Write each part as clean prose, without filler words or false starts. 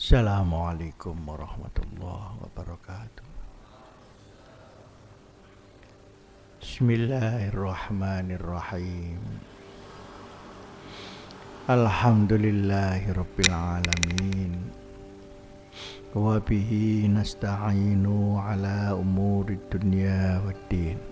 Assalamualaikum warahmatullahi wabarakatuh. Bismillahirrahmanirrahim. Alhamdulillahirabbil alamin. Wa bihi nasta'inu ala umurid dunya waddin.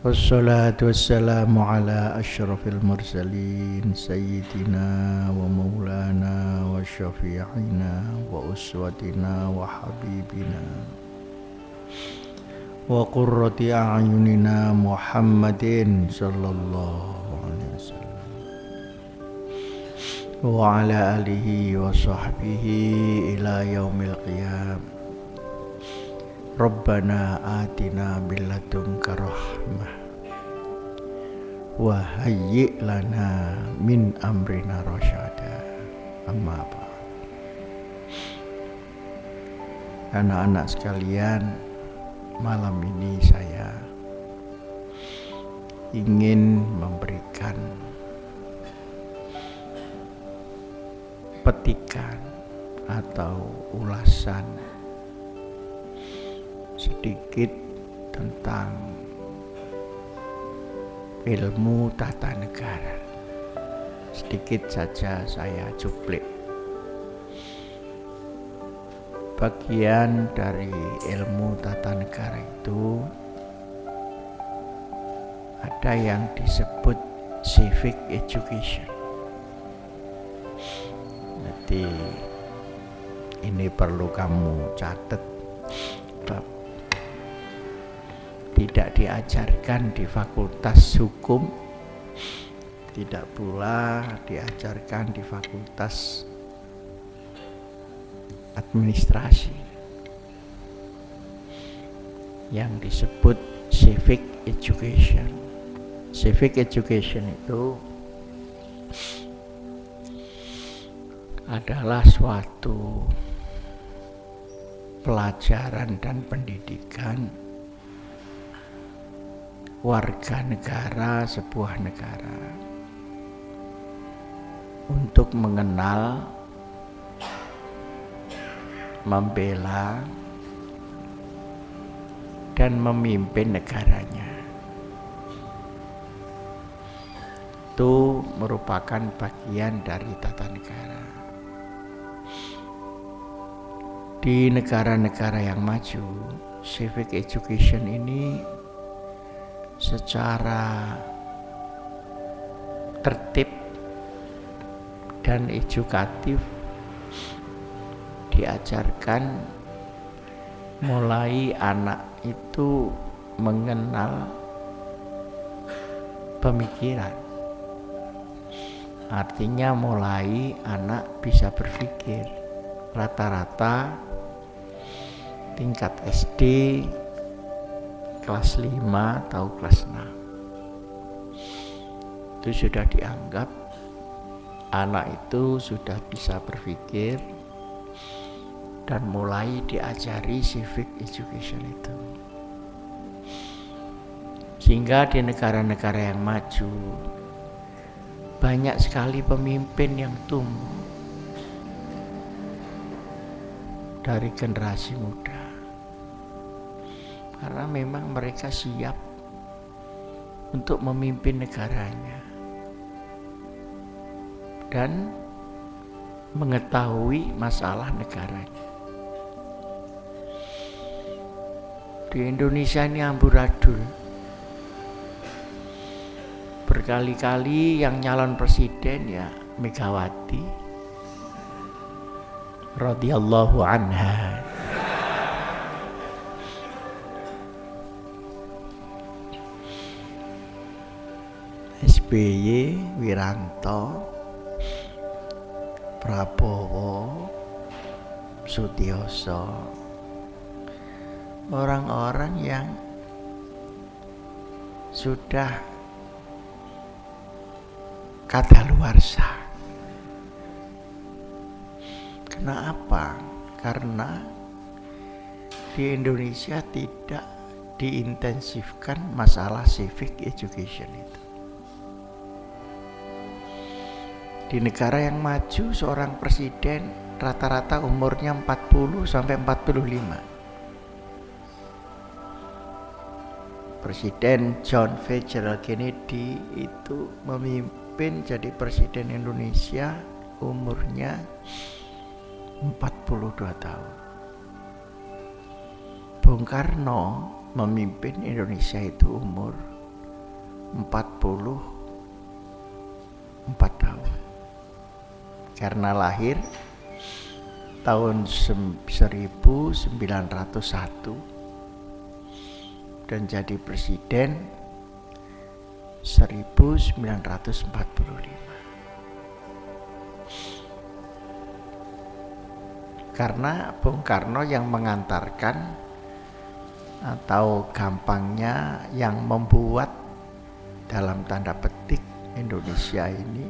Wassalatu wassalamu ala asyrafil mursalin sayyidina wa maulana wa syafi'ina wa uswatina wa habibina wa qurrati a'yunina Muhammadin sallallahu alaihi wasallam wa ala alihi wa sahbihi ila yaumil qiyam. Rabbana atina min ladunka rahmah wa hayyi' lana min amrina rasyada. Amma ba'd. Anak-anak sekalian, malam ini saya ingin memberikan petikan atau ulasan sedikit tentang ilmu tata negara. Sedikit saja saya cuplik. Bagian dari ilmu tata negara itu ada yang disebut civic education. Jadi ini perlu kamu catat, bab tidak diajarkan di fakultas hukum, tidak pula diajarkan di fakultas administrasi, yang disebut civic education. Civic education itu adalah suatu pelajaran dan pendidikan warga negara sebuah negara untuk mengenal, membela, dan memimpin negaranya. Itu merupakan bagian dari tata negara. Di negara-negara yang maju, civic education ini secara tertib dan edukatif diajarkan mulai anak itu mengenal pemikiran. Artinya mulai anak bisa berpikir. Rata-rata tingkat SD kelas 5 atau kelas 6 itu sudah dianggap anak itu sudah bisa berpikir dan mulai diajari civic education itu. Sehingga di negara-negara yang maju banyak sekali pemimpin yang tumbuh dari generasi muda, karena memang mereka siap untuk memimpin negaranya dan mengetahui masalah negaranya. Di Indonesia ini amburadul. Berkali-kali yang nyalon presiden ya Megawati radhiyallahu anha. SBY, Wiranto, Prabowo, Sutioso, orang-orang yang sudah kadaluarsa. Kenapa? Karena di Indonesia tidak diintensifkan masalah civic education itu. Di negara yang maju seorang presiden rata-rata umurnya 40 sampai 45. Presiden John Fitzgerald Kennedy itu memimpin jadi presiden Indonesia umurnya 42 tahun. Bung Karno memimpin Indonesia itu umur 44 tahun. Karena lahir tahun 1901 dan jadi presiden 1945. Karena Bung Karno yang mengantarkan, atau gampangnya yang membuat dalam tanda petik Indonesia ini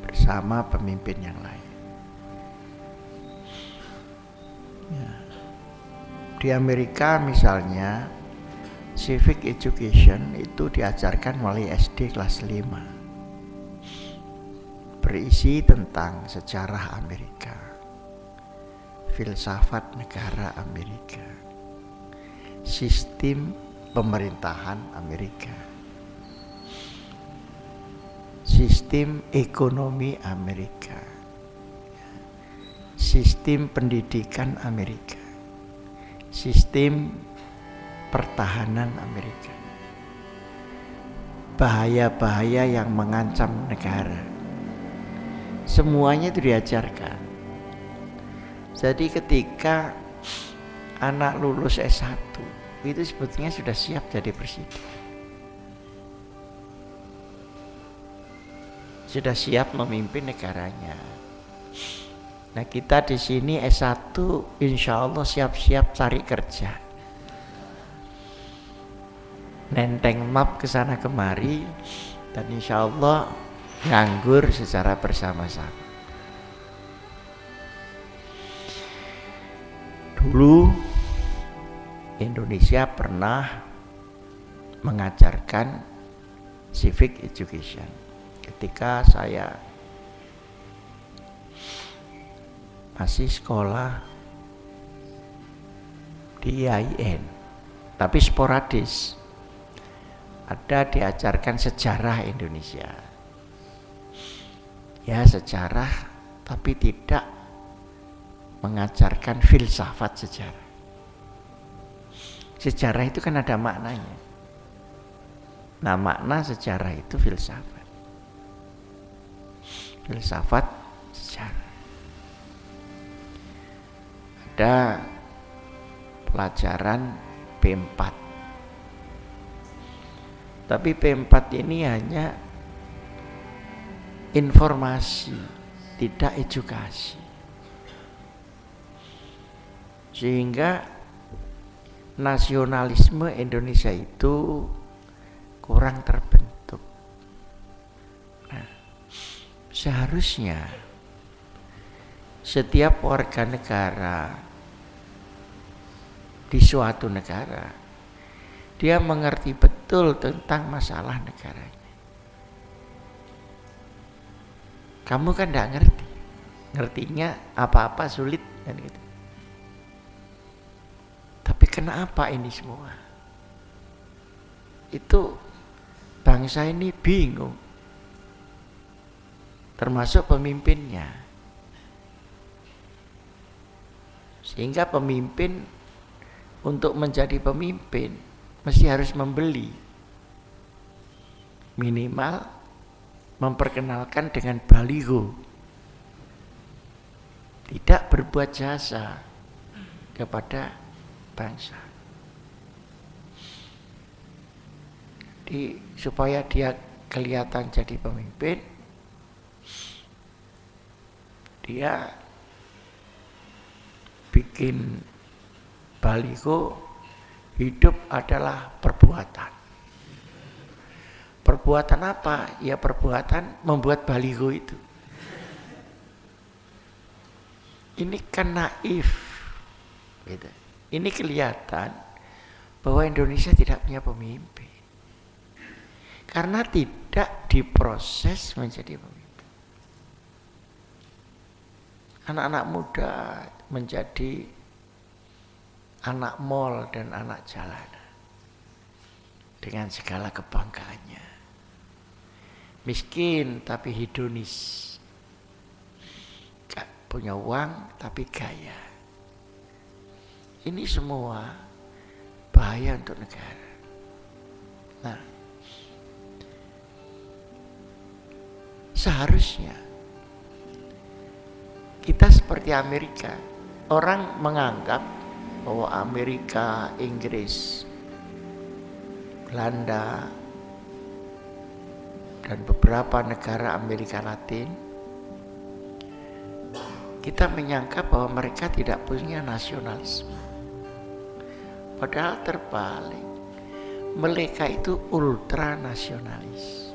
bersama pemimpin yang lain. Ya. Di Amerika misalnya civic education itu diajarkan mulai SD kelas 5. Berisi tentang sejarah Amerika, filsafat negara Amerika, sistem pemerintahan Amerika, sistem ekonomi Amerika, sistem pendidikan Amerika, sistem pertahanan Amerika, bahaya-bahaya yang mengancam negara. Semuanya itu diajarkan. Jadi ketika anak lulus S1 itu sebetulnya sudah siap jadi presiden. Sudah siap memimpin negaranya. Nah, kita di sini S1 insya Allah siap-siap cari kerja. Nenteng map ke sana kemari dan insya Allah nganggur secara bersama-sama. Dulu Indonesia pernah mengajarkan civic education ketika saya masih sekolah di IAIN, tapi sporadis. Ada diajarkan sejarah Indonesia. Ya, sejarah, tapi tidak mengajarkan filsafat sejarah. Sejarah itu kan ada maknanya. Nah, makna sejarah itu filsafat. Filsafat sejarah. Ada pelajaran P4. Tapi P4 ini hanya informasi, tidak edukasi. Sehingga nasionalisme Indonesia itu kurang terbentuk. Nah, seharusnya setiap warga negara di suatu negara dia mengerti betul tentang masalah negaranya. Kamu kan tidak ngerti, ngertinya apa-apa sulit kan gitu. Tapi kenapa ini semua? Itu bangsa ini bingung, termasuk pemimpinnya. Sehingga pemimpin untuk menjadi pemimpin mesti harus membeli, minimal memperkenalkan dengan baliho, tidak berbuat jasa kepada bangsa. Supaya dia kelihatan jadi pemimpin, dia bikin baliho, hidup adalah perbuatan. Perbuatan apa? Ya perbuatan membuat baliho itu. Ini kan naif, gitu. Ini kelihatan bahwa Indonesia tidak punya pemimpin. karena tidak diproses menjadi pemimpin. Anak-anak muda menjadi anak mal dan anak jalanan dengan segala kebanggaannya. Miskin tapi hedonis, gak punya uang tapi gaya. Ini semua bahaya untuk negara. Nah, seharusnya kita seperti Amerika. Orang menganggap bahwa Amerika, Inggris, Belanda, dan beberapa negara Amerika Latin, kita menyangka bahwa mereka tidak punya nasionalisme. Padahal terbalik, mereka itu ultra nasionalis.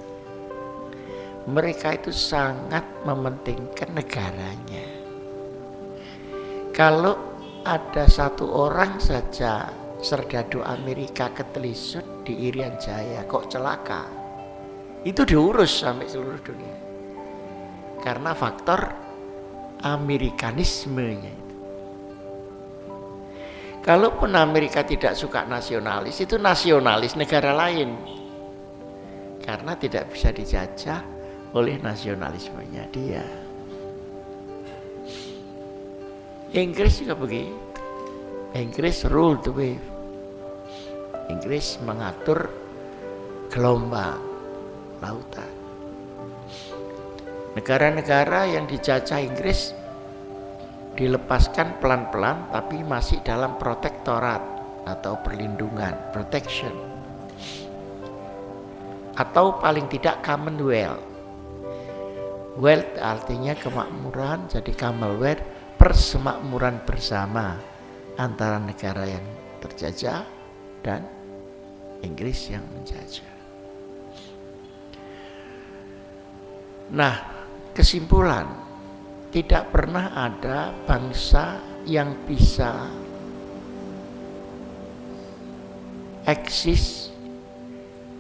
Mereka itu sangat mementingkan negaranya. Kalau ada satu orang saja serdadu Amerika ketelisut di Irian Jaya kok celaka, itu diurus sampai seluruh dunia karena faktor Amerikanismenya itu. Kalaupun Amerika tidak suka nasionalis, itu nasionalis negara lain karena tidak bisa dijajah oleh nasionalismenya dia. Inggris juga begitu. Inggris rule the wave. Inggris mengatur gelombang lautan. Negara-negara yang dijajah Inggris dilepaskan pelan-pelan tapi masih dalam protektorat atau perlindungan, protection. Atau paling tidak Commonwealth. Wealth artinya kemakmuran, jadi Commonwealth persemakmuran bersama antara negara yang terjajah dan Inggris yang menjajah. Nah, kesimpulan, tidak pernah ada bangsa yang bisa eksis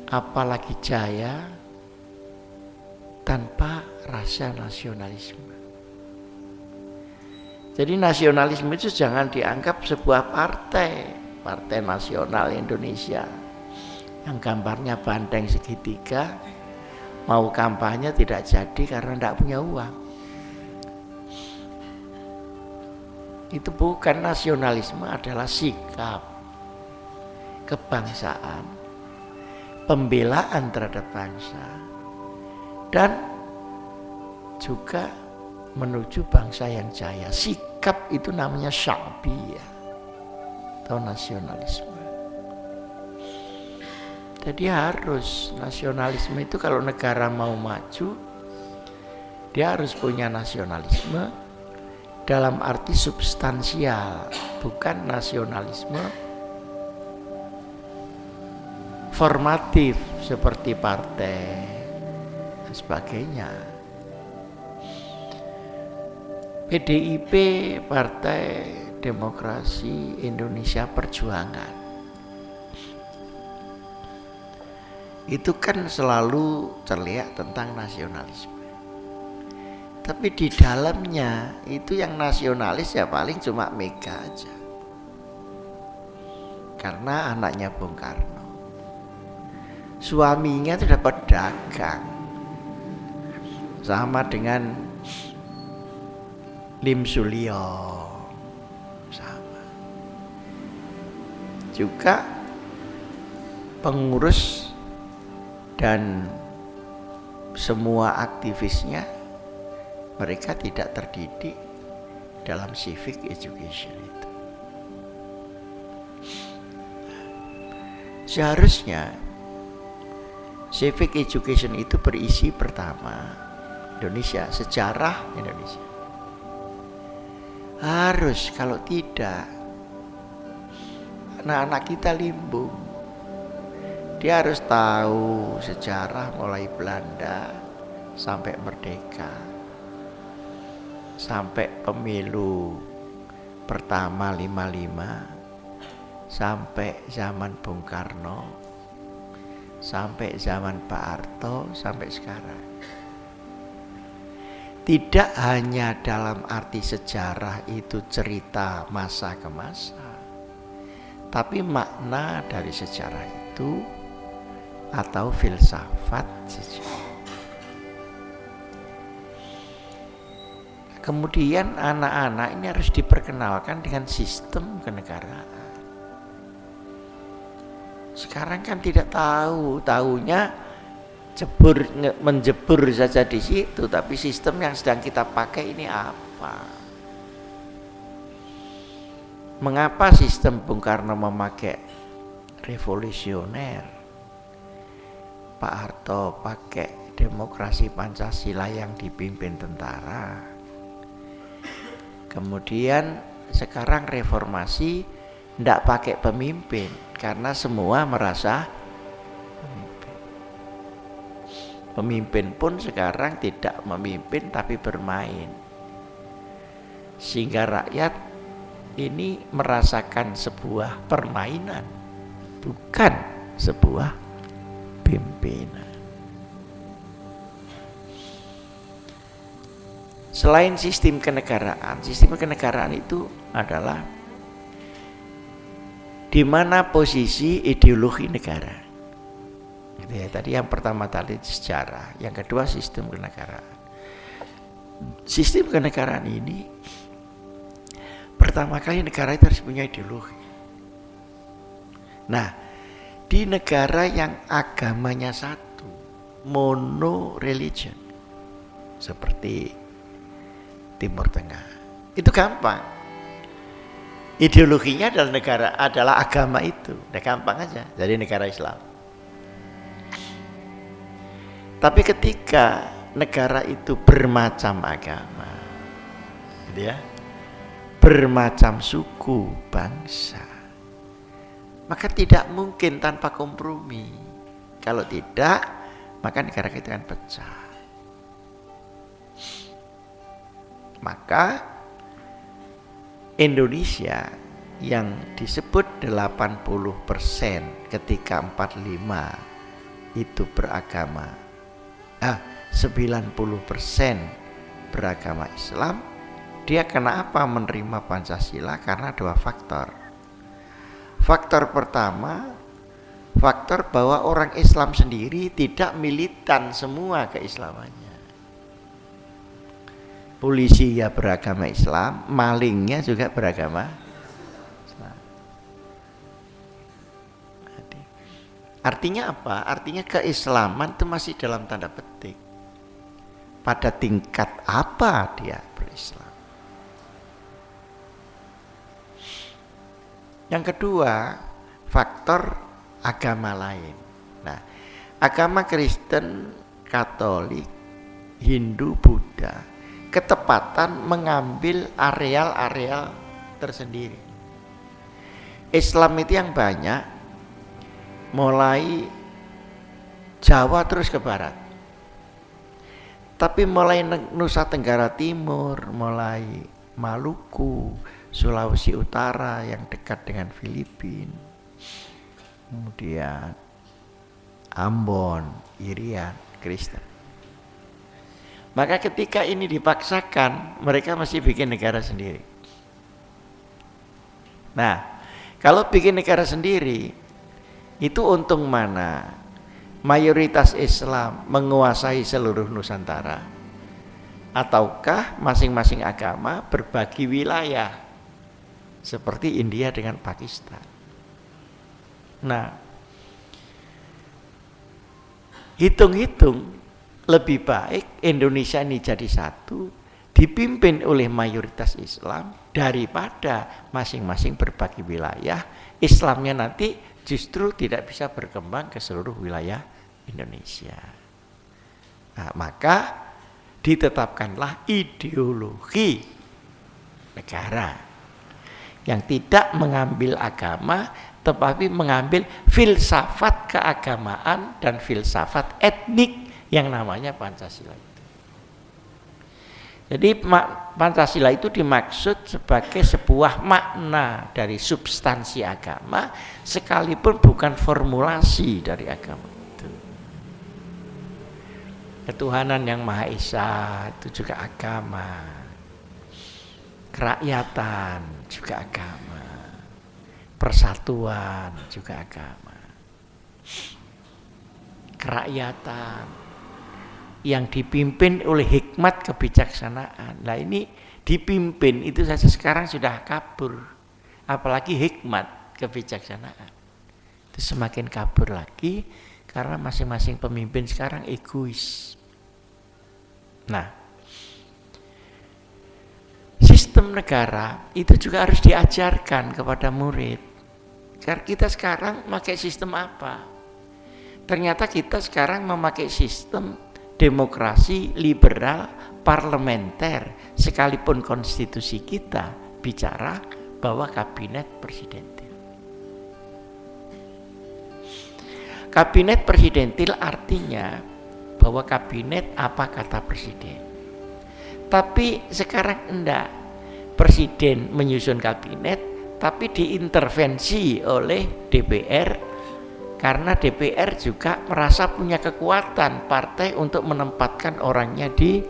apalagi jaya tanpa rasa nasionalisme. Jadi nasionalisme itu jangan dianggap sebuah partai nasional Indonesia yang gambarnya banteng segitiga, mau kampanye tidak jadi karena tidak punya uang. Itu bukan nasionalisme, adalah sikap kebangsaan, pembelaan terhadap bangsa, dan juga menuju bangsa yang jaya. Sikap itu namanya sya'biyah atau nasionalisme. Jadi harus nasionalisme itu, kalau negara mau maju, dia harus punya nasionalisme dalam arti substansial, bukan nasionalisme formatif seperti partai dan sebagainya. PDIP, Partai Demokrasi Indonesia Perjuangan, itu kan selalu terlihat tentang nasionalisme. Tapi di dalamnya itu yang nasionalis ya paling cuma Mega aja. Karena anaknya Bung Karno. Suaminya itu dapat dagang. Sama dengan Lim Sulio, sama. Juga pengurus dan semua aktivisnya, mereka tidak terdidik dalam civic education itu. Seharusnya civic education itu berisi pertama Indonesia, sejarah Indonesia. Harus, kalau tidak anak-anak kita limbung. Dia harus tahu sejarah mulai Belanda sampai merdeka, sampai pemilu pertama 55, sampai zaman Bung Karno, sampai zaman Pak Harto sampai sekarang. Tidak hanya dalam arti sejarah itu cerita masa ke masa, tapi makna dari sejarah itu atau filsafat sejarah. Kemudian anak-anak ini harus diperkenalkan dengan sistem kenegaraan. Sekarang kan tidak tahu, tahunya menjebur saja di situ, tapi sistem yang sedang kita pakai ini apa? Mengapa sistem Bung Karno memakai revolusioner? Pak Harto pakai demokrasi Pancasila yang dipimpin tentara. Kemudian sekarang reformasi tidak pakai pemimpin karena semua merasa pemimpin. Pemimpin pun sekarang tidak memimpin tapi bermain. Sehingga rakyat ini merasakan sebuah permainan, bukan sebuah pimpinan. Selain sistem kenegaraan itu adalah di mana posisi ideologi negara. Gitu ya, tadi yang pertama tadi sejarah, yang kedua sistem kenegaraan. Sistem kenegaraan ini pertama kali negara itu harus punya ideologi. Nah, di negara yang agamanya satu, mono religion, seperti Timur Tengah, itu gampang. Ideologinya adalah agama itu, udah gampang aja. Jadi negara Islam. Tapi ketika negara itu bermacam agama, gitu ya, bermacam suku, bangsa, maka tidak mungkin tanpa kompromi. Kalau tidak, maka negara kita akan pecah. Maka Indonesia yang disebut 80% ketika 45 itu beragama, 90% beragama Islam, dia kenapa menerima Pancasila? Karena dua faktor. Faktor pertama, faktor bahwa orang Islam sendiri tidak militan semua keislamannya. Polisi ya beragama Islam, malingnya juga beragama Islam. Artinya apa? Artinya keislaman itu masih dalam tanda petik. Pada tingkat apa dia berislam? Yang kedua, faktor agama lain. Nah, agama Kristen, Katolik, Hindu, Buddha ketepatan mengambil areal-areal tersendiri. Islam itu yang banyak, mulai Jawa terus ke barat. Tapi mulai Nusa Tenggara Timur, mulai Maluku, Sulawesi Utara yang dekat dengan Filipina, kemudian Ambon, Irian, Kristen. Maka ketika ini dipaksakan, mereka masih bikin negara sendiri. Nah, kalau bikin negara sendiri, itu untung mana? Mayoritas Islam menguasai seluruh Nusantara, ataukah masing-masing agama berbagi wilayah seperti India dengan Pakistan? Nah, hitung-hitung lebih baik Indonesia ini jadi satu, dipimpin oleh mayoritas Islam, daripada masing-masing berbagi wilayah. Islamnya nanti justru tidak bisa berkembang ke seluruh wilayah Indonesia. Nah, maka ditetapkanlah ideologi negara yang tidak mengambil agama, tetapi mengambil filsafat keagamaan dan filsafat etnik yang namanya Pancasila itu. Jadi Pancasila itu dimaksud sebagai sebuah makna dari substansi agama, sekalipun bukan formulasi dari agama. Ketuhanan yang Maha Esa itu juga agama. Kerakyatan juga agama. Persatuan juga agama. Kerakyatan yang dipimpin oleh hikmat kebijaksanaan. Nah ini dipimpin itu saja sekarang sudah kabur. Apalagi hikmat kebijaksanaan. Itu semakin kabur lagi karena masing-masing pemimpin sekarang egois. Nah, sistem negara itu juga harus diajarkan kepada murid. Karena kita sekarang memakai sistem apa? Ternyata kita sekarang memakai sistem demokrasi liberal parlementer, sekalipun konstitusi kita bicara bahwa kabinet presidentil. Kabinet presidentil artinya bahwa kabinet apa kata presiden. Tapi sekarang enggak. Presiden menyusun kabinet tapi diintervensi oleh DPR karena DPR juga merasa punya kekuatan partai untuk menempatkan orangnya di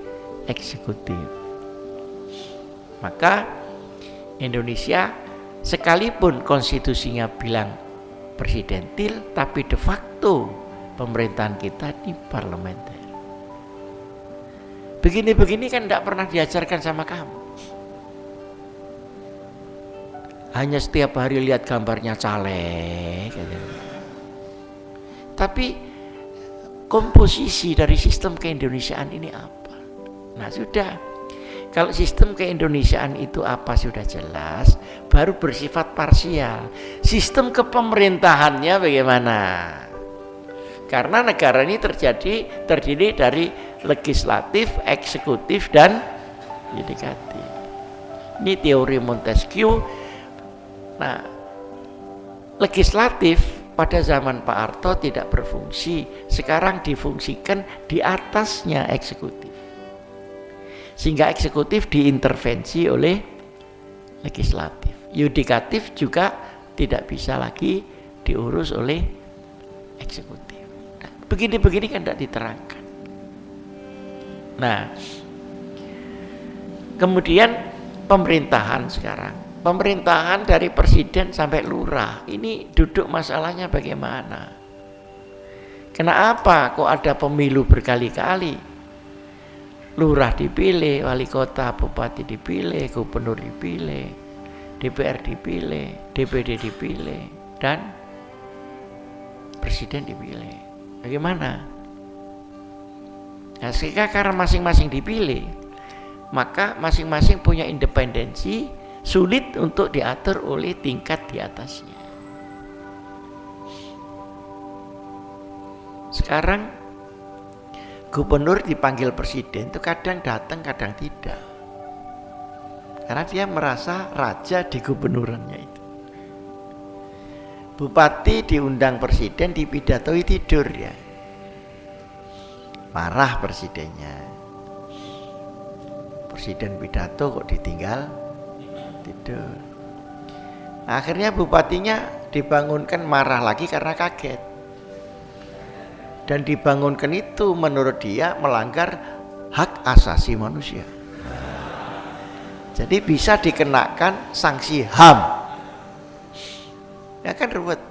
eksekutif. Maka Indonesia sekalipun konstitusinya bilang presidentil, tapi de facto pemerintahan kita di parlementer. Begini-begini kan tidak pernah diajarkan sama kamu. Hanya setiap hari lihat gambarnya caleg. Tapi komposisi dari sistem keindonesiaan ini apa? Nah sudah. Kalau sistem keindonesiaan itu apa sudah jelas, baru bersifat parsial. Sistem kepemerintahannya bagaimana? Karena negara ini terdiri dari legislatif, eksekutif, dan yudikatif. Ini teori Montesquieu. Nah, legislatif pada zaman Pak Harto tidak berfungsi, sekarang difungsikan di atasnya eksekutif. Sehingga eksekutif diintervensi oleh legislatif. Yudikatif juga tidak bisa lagi diurus oleh eksekutif. Nah, begini-begini kan tidak diterangkan. Nah, kemudian pemerintahan sekarang. Pemerintahan dari presiden sampai lurah. Ini duduk masalahnya bagaimana? Kenapa kok ada pemilu berkali-kali? Lurah dipilih, wali kota, bupati dipilih, gubernur dipilih, DPR dipilih, DPD dipilih, dan presiden dipilih. Bagaimana? Nah, karena masing-masing dipilih, maka masing-masing punya independensi, sulit untuk diatur oleh tingkat di atasnya. Sekarang gubernur dipanggil presiden itu kadang datang, kadang tidak. Karena dia merasa raja di gubernurannya itu. Bupati diundang presiden, dipidatoi tidur ya. Marah presidennya. Presiden pidato kok ditinggal tidur. Akhirnya bupatinya dibangunkan marah lagi karena kaget. Dan dibangunkan itu menurut dia melanggar hak asasi manusia. Jadi bisa dikenakan sanksi HAM. Ya kan ruwet.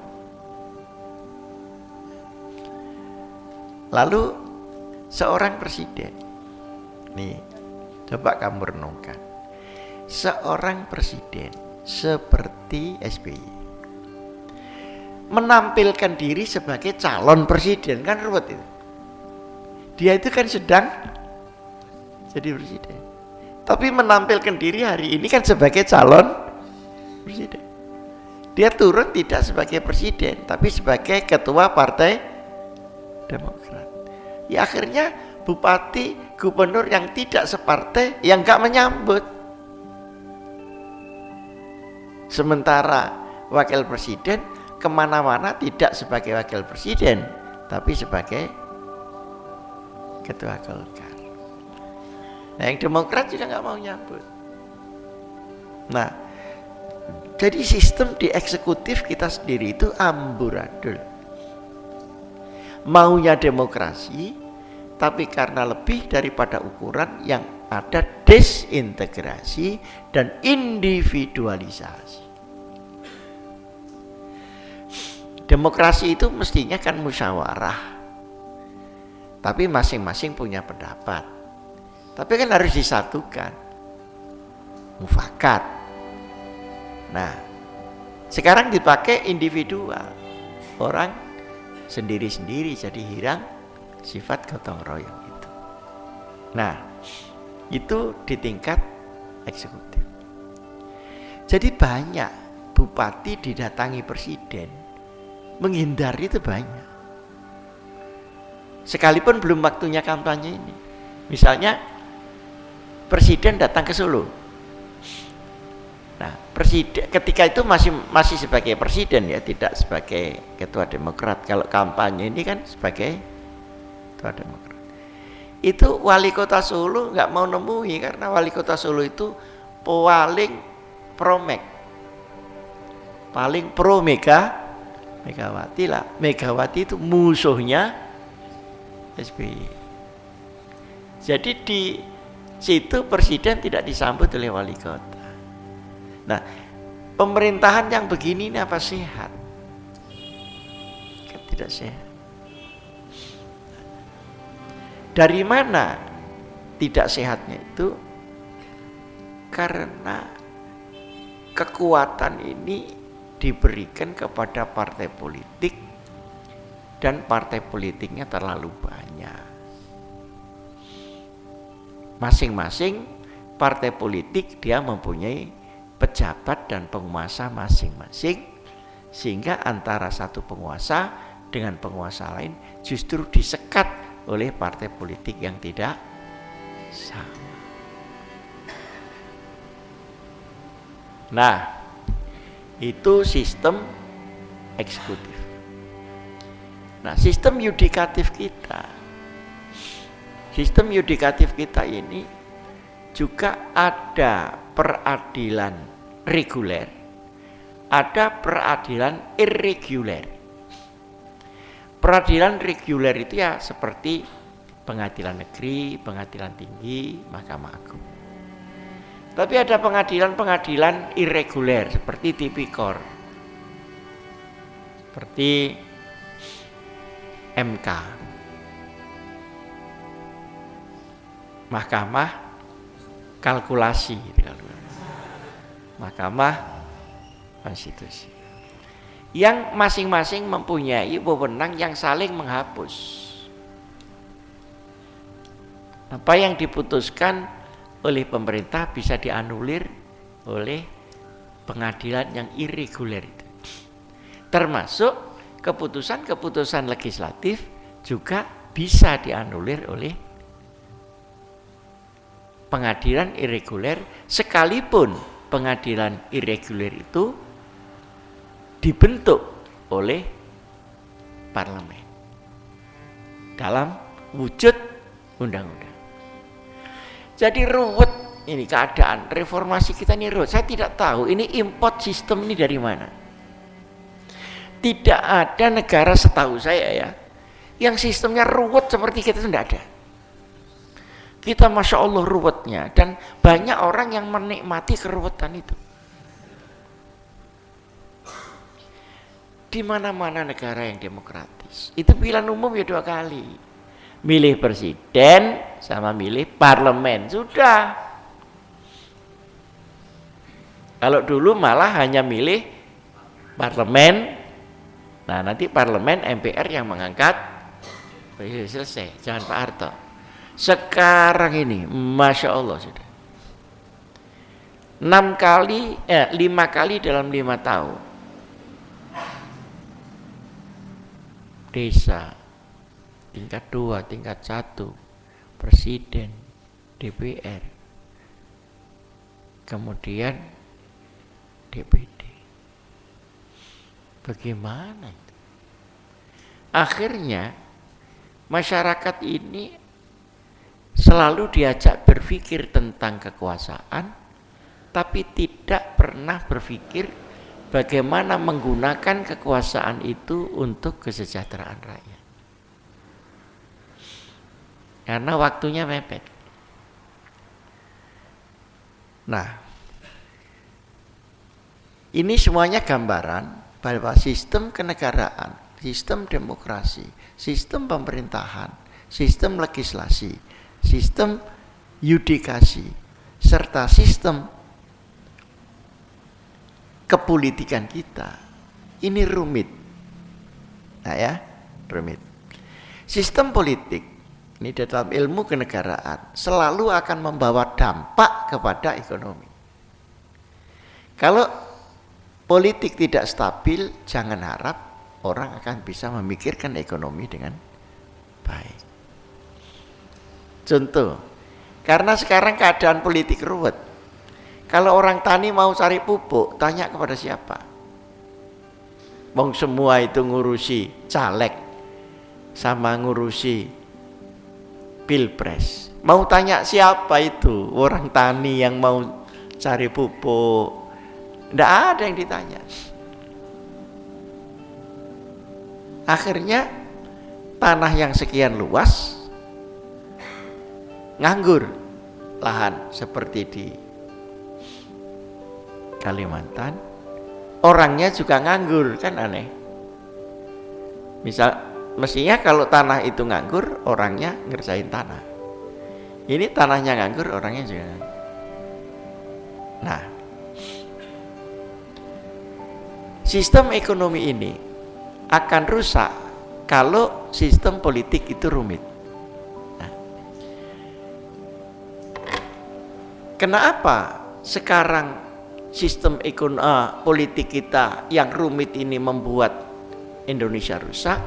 Lalu seorang presiden, nih coba kamu renungkan, seorang presiden seperti SBY menampilkan diri sebagai calon presiden, kan ruwet itu. Dia itu kan sedang jadi presiden, tapi menampilkan diri hari ini kan sebagai calon presiden. Dia turun tidak sebagai presiden, tapi sebagai ketua partai Demokrat. Ya akhirnya bupati, gubernur yang tidak separtai yang gak menyambut. Sementara wakil presiden kemana-mana tidak sebagai wakil presiden, tapi sebagai ketua Golkar. Nah yang Demokrat juga nggak mau nyambut. Nah jadi sistem di eksekutif kita sendiri itu amburadul. Maunya demokrasi, tapi karena lebih daripada ukuran yang ada desintegrasi dan individualisasi. Demokrasi itu mestinya kan musyawarah, tapi masing-masing punya pendapat, tapi kan harus disatukan, mufakat. Nah, sekarang dipakai individual, orang sendiri-sendiri, jadi hilang sifat gotong royong itu. Nah, itu di tingkat eksekutif. Jadi banyak bupati didatangi presiden, menghindari itu banyak. Sekalipun belum waktunya kampanye ini. Misalnya presiden datang ke Solo. Nah, presiden ketika itu masih sebagai presiden ya, tidak sebagai ketua Demokrat. Kalau kampanye ini kan sebagai ketua Demokrat. Itu wali kota Solo nggak mau nemui karena wali kota Solo itu paling promek, paling pro Megawati lah. Megawati itu musuhnya SBY. Jadi di situ presiden tidak disambut oleh wali kota. Nah, pemerintahan yang begini ini apa sehat? Kan tidak sehat. Dari mana tidak sehatnya itu? Karena kekuatan ini diberikan kepada partai politik dan partai politiknya terlalu banyak. Masing-masing partai politik dia mempunyai pejabat dan penguasa masing-masing, sehingga antara satu penguasa dengan penguasa lain justru disekat oleh partai politik yang tidak sama. Nah, itu sistem eksekutif. Nah, sistem yudikatif kita ini juga ada peradilan reguler, ada peradilan irreguler. Peradilan reguler itu ya seperti pengadilan negeri, pengadilan tinggi, Mahkamah Agung. Tapi ada pengadilan irreguler seperti tipikor, seperti MK, Mahkamah Kalkulasi, Mahkamah Konstitusi, yang masing-masing mempunyai wewenang yang saling menghapus. Apa yang diputuskan oleh pemerintah bisa dianulir oleh pengadilan yang irreguler itu. Termasuk keputusan-keputusan legislatif juga bisa dianulir oleh pengadilan irreguler, sekalipun pengadilan irreguler itu dibentuk oleh parlemen dalam wujud undang-undang. Jadi ruwet ini keadaan reformasi kita ini ruwet. Saya tidak tahu ini import sistem ini dari mana. Tidak ada negara setahu saya ya yang sistemnya ruwet seperti kita, tidak ada. Kita Masya Allah ruwetnya, dan banyak orang yang menikmati keruwetan itu. Di mana-mana negara yang demokratis itu pilihan umum ya 2 kali, milih presiden sama milih parlemen, sudah. Kalau dulu malah hanya milih parlemen, nah nanti parlemen MPR yang mengangkat, selesai, jangan Pak Harto. Sekarang ini Masya Allah sudah 5 kali dalam 5 tahun desa, tingkat 2, tingkat 1, presiden, DPR, kemudian DPD. Bagaimana itu? Akhirnya masyarakat ini selalu diajak berpikir tentang kekuasaan, tapi tidak pernah berpikir bagaimana menggunakan kekuasaan itu untuk kesejahteraan rakyat. karena waktunya mepet. Nah, ini semuanya gambaran bahwa sistem kenegaraan, sistem demokrasi, sistem pemerintahan, sistem legislasi, sistem yudikasi, serta sistem kepolitikan kita ini rumit. Nah ya, rumit. Sistem politik ini dalam ilmu kenegaraan selalu akan membawa dampak kepada ekonomi. Kalau politik tidak stabil, jangan harap orang akan bisa memikirkan ekonomi dengan baik. Contoh, karena sekarang keadaan politik ruwet. Kalau orang tani mau cari pupuk, tanya kepada siapa? Wong semua itu ngurusi caleg sama ngurusi pilpres. Mau tanya siapa itu? Orang tani yang mau cari pupuk. Tidak ada yang ditanya. Akhirnya tanah yang sekian luas nganggur lahan seperti di Kalimantan, orangnya juga nganggur, kan aneh. Misal mestinya kalau tanah itu nganggur, orangnya ngerjain tanah. Ini tanahnya nganggur, orangnya juga nganggur. Nah, sistem ekonomi ini akan rusak kalau sistem politik itu rumit. Nah, kenapa sekarang sistem politik kita yang rumit ini membuat Indonesia rusak?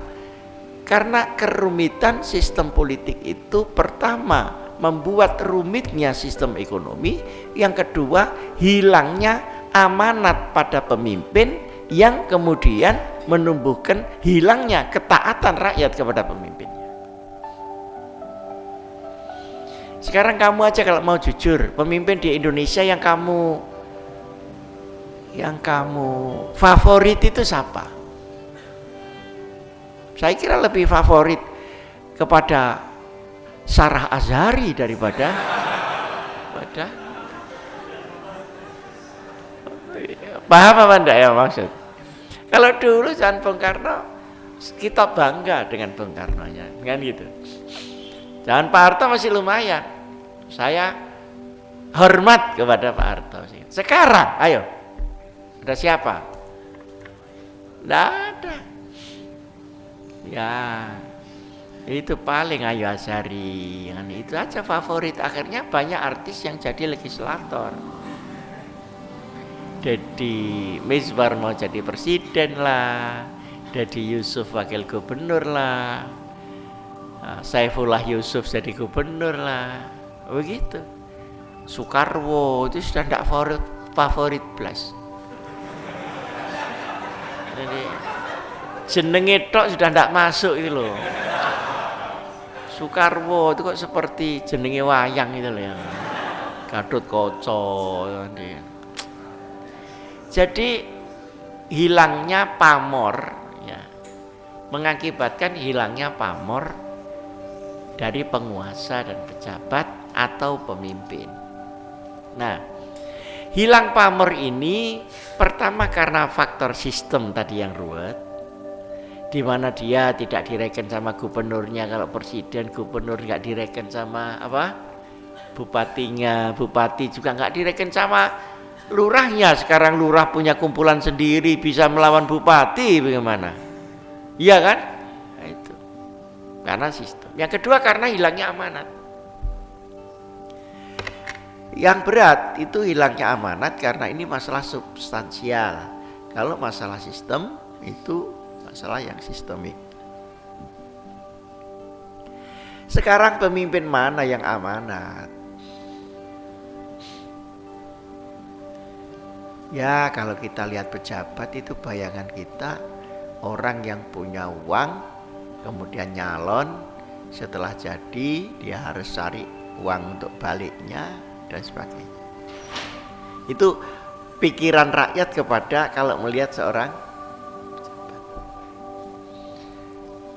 Karena kerumitan sistem politik itu pertama membuat rumitnya sistem ekonomi, yang kedua hilangnya amanat pada pemimpin, yang kemudian menumbuhkan hilangnya ketaatan rakyat kepada pemimpinnya. Sekarang kamu aja kalau mau jujur, pemimpin di Indonesia yang kamu favorit itu siapa? Saya kira lebih favorit kepada Sarah Azhari daripada paham apa enggak ya maksud? Kalau dulu Jan Bung Karno, kita bangga dengan Bung Karno-nya, kan gitu. Jangan Pak Harto masih lumayan, saya hormat kepada Pak Harto. Sekarang, ayo, ada siapa? Tidak ada. Ya, itu paling Ayu Azhari, itu aja favorit. Akhirnya banyak artis yang jadi legislator. Dedi Mizwar mau jadi presiden lah, Dedi Yusuf wakil gubernur lah, Saifullah Yusuf jadi gubernur lah, begitu. Soekarwo itu sudah tidak favorit plus. Jadi jenenge tok sudah tidak masuk itu loh. Soekarwo itu kok seperti jenenge wayang itu loh ya. Gatot Kaca. Jadi hilangnya pamor ya, mengakibatkan hilangnya pamor dari penguasa dan pejabat atau pemimpin. Nah, hilang pamor ini pertama karena faktor sistem tadi yang ruwet, di mana dia tidak direken sama gubernurnya. Kalau presiden, gubernur nggak direken sama apa? Bupatinya, bupati juga nggak direken sama lurahnya. Sekarang lurah punya kumpulan sendiri, bisa melawan bupati, bagaimana? Iya kan? Nah, itu karena sistem. Yang kedua karena hilangnya amanat. Yang berat itu hilangnya amanat karena ini masalah substansial. Kalau masalah sistem itu masalah yang sistemik. Sekarang pemimpin mana yang amanat? Ya, kalau kita lihat pejabat itu bayangan kita orang yang punya uang, kemudian nyalon, setelah jadi dia harus cari uang untuk baliknya dan sebagainya. Itu pikiran rakyat kepada kalau melihat seorang pejabat.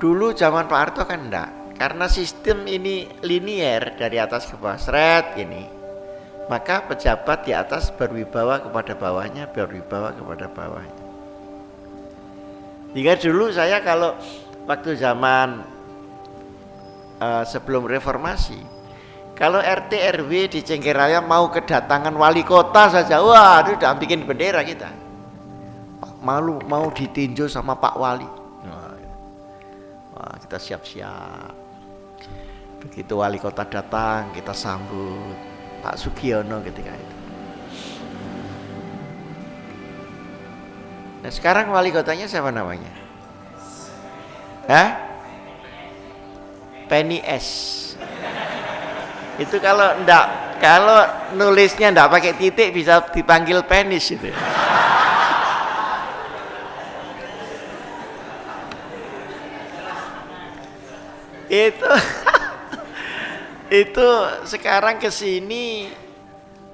Dulu zaman Pak Harto kan enggak. karena sistem ini linier dari atas ke bawah seret ini, maka pejabat di atas berwibawa kepada bawahnya, berwibawa kepada bawahnya. Hingga dulu saya kalau waktu zaman sebelum reformasi, kalau RT RW di Cengkaraya mau kedatangan wali kota saja, wah itu udah bikin bendera kita. Malu mau ditinjau sama Pak Wali. Wah, kita siap-siap. Begitu wali kota datang, kita sambut Pak Sugiono ketika itu. Nah, sekarang wali kotanya siapa namanya? Hah? Penny S. Itu kalau nulisnya enggak pakai titik bisa dipanggil penis itu. itu sekarang ke sini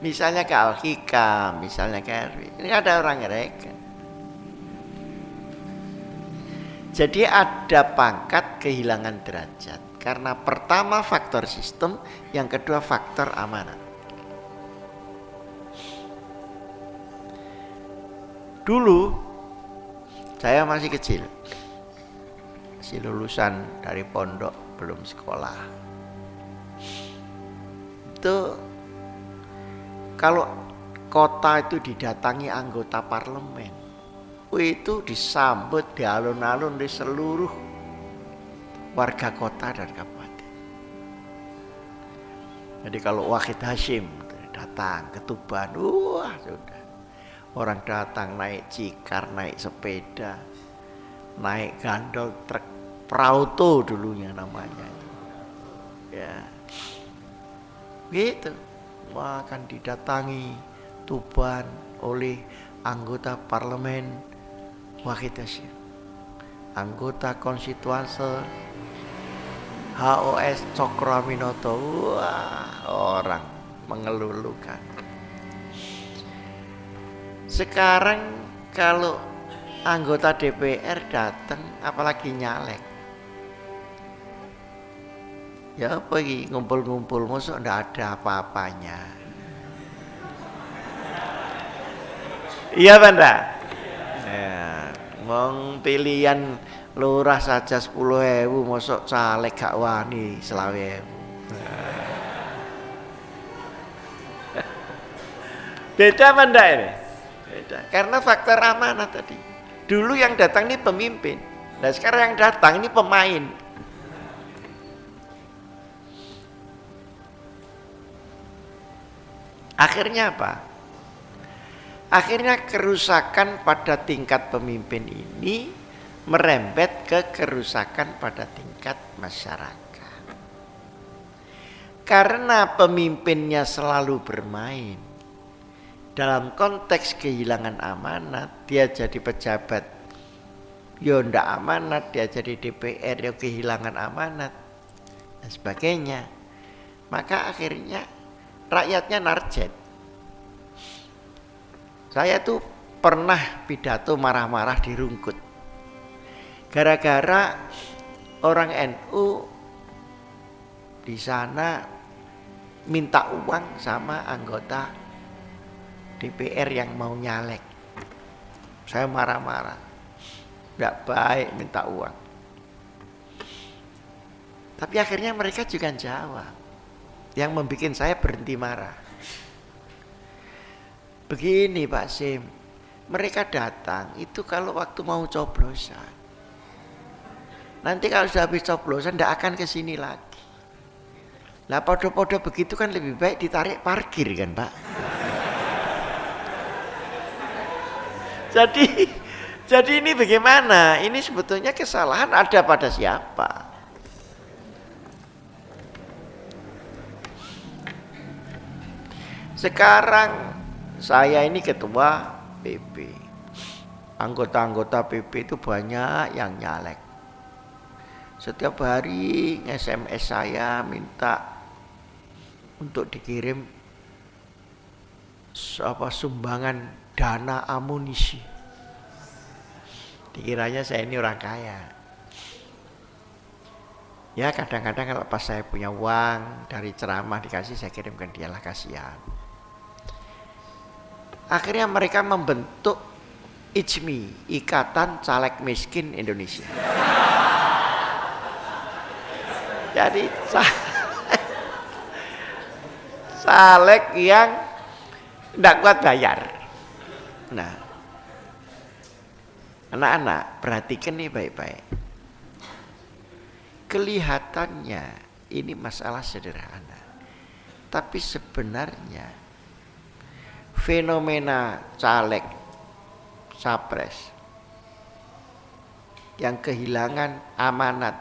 misalnya ke Al-Hikam, misalnya ke RW, ini ada orang ngereken. Jadi ada pangkat kehilangan derajat karena pertama faktor sistem, yang kedua faktor amanat. Dulu saya masih kecil, masih lulusan dari pondok, belum sekolah. Itu kalau kota itu didatangi anggota parlemen, itu disambut di alun-alun di seluruh warga kota dan kabupaten. Jadi kalau Wahid Hashim datang ke Tuban, wah sudah, orang datang naik cikar, naik sepeda, naik gandol truk Prauto dulunya namanya, ya gitu. Wah, akan didatangi Tuban oleh anggota parlemen Wahid Hashim, anggota konstituante HOS Cokroaminoto. Wah, orang mengelulukan. Sekarang kalau anggota DPR datang, apalagi nyalek, ya pergi ngumpul-ngumpul, masuk ndak ada apa-apanya. Iya Banda. Ya, mong pilihan lurah saja 10.000, masuk caleg gak wani 20.000. Beda Banda ini. Beda. Karena faktor amanah tadi. Dulu yang datang ini pemimpin. Nah sekarang yang datang ini pemain. Akhirnya apa? Akhirnya kerusakan pada tingkat pemimpin ini merembet ke kerusakan pada tingkat masyarakat. Karena pemimpinnya selalu bermain dalam konteks kehilangan amanat, dia jadi pejabat, yo ndak amanat, dia jadi DPR, yo kehilangan amanat, dan sebagainya. Maka akhirnya rakyatnya narjet. Saya tuh pernah pidato marah-marah di Rungkut. Gara-gara orang NU di sana minta uang sama anggota DPR yang mau nyalek. Saya marah-marah. Enggak baik minta uang. Tapi akhirnya mereka juga jawab. Yang membuat saya berhenti marah. Begini Pak Sim, mereka datang itu kalau waktu mau coblosan. Nanti kalau sudah habis coblosan tidak akan ke sini lagi. Lah podo-podo begitu kan lebih baik ditarik parkir kan Pak. Jadi ini bagaimana? Ini sebetulnya kesalahan ada pada siapa? Sekarang saya ini ketua PP. Anggota-anggota PP itu banyak yang nyalek. Setiap hari SMS saya minta untuk dikirim sumbangan dana amunisi. Dikiranya saya ini orang kaya. Ya kadang-kadang kalau pas saya punya uang dari ceramah dikasih, saya kirimkan dialah, kasihan. Akhirnya mereka membentuk ICMI, Ikatan Caleg Miskin Indonesia. Jadi caleg yang tidak kuat bayar. Nah, anak-anak perhatikan nih baik-baik. Kelihatannya ini masalah sederhana, tapi sebenarnya fenomena caleg, capres yang kehilangan amanat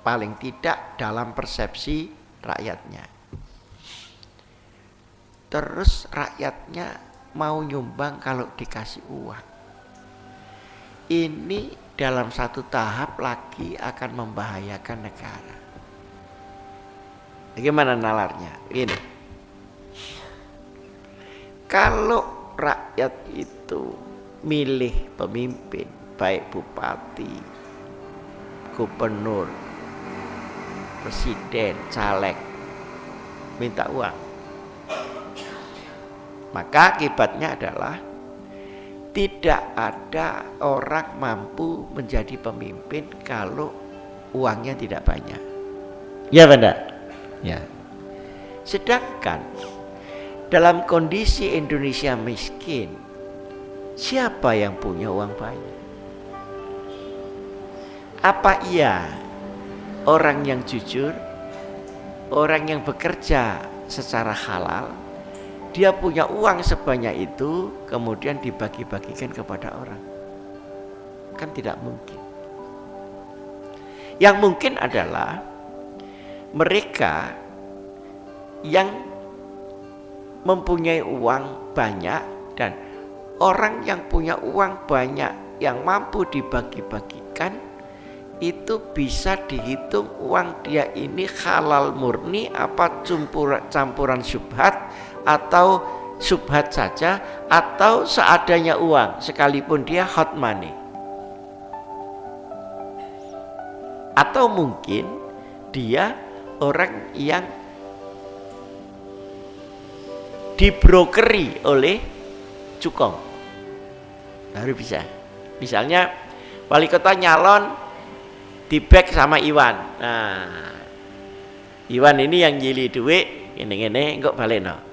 paling tidak dalam persepsi rakyatnya. Terus rakyatnya mau nyumbang kalau dikasih uang. Ini dalam satu tahap lagi akan membahayakan negara. Bagaimana nalarnya? Ini. Kalau rakyat itu milih pemimpin, baik bupati, gubernur, presiden, caleg, minta uang, maka akibatnya adalah tidak ada orang mampu menjadi pemimpin kalau uangnya tidak banyak. Ya benar. Ya. Sedangkan dalam kondisi Indonesia miskin, siapa yang punya uang banyak? Apa iya orang yang jujur, orang yang bekerja secara halal, dia punya uang sebanyak itu kemudian dibagi-bagikan kepada orang? Kan tidak mungkin. Yang mungkin adalah mereka yang mempunyai uang banyak dan orang yang punya uang banyak yang mampu dibagi-bagikan, itu bisa dihitung uang dia ini halal murni apa campuran syubhat atau subhat saja atau seadanya uang sekalipun dia hot money. Atau mungkin dia orang yang dibrokeri oleh cukong. Baru bisa. Misalnya wali kota nyalon di-back sama Iwan. Nah, Iwan ini yang nyili duit, ini kok baleno.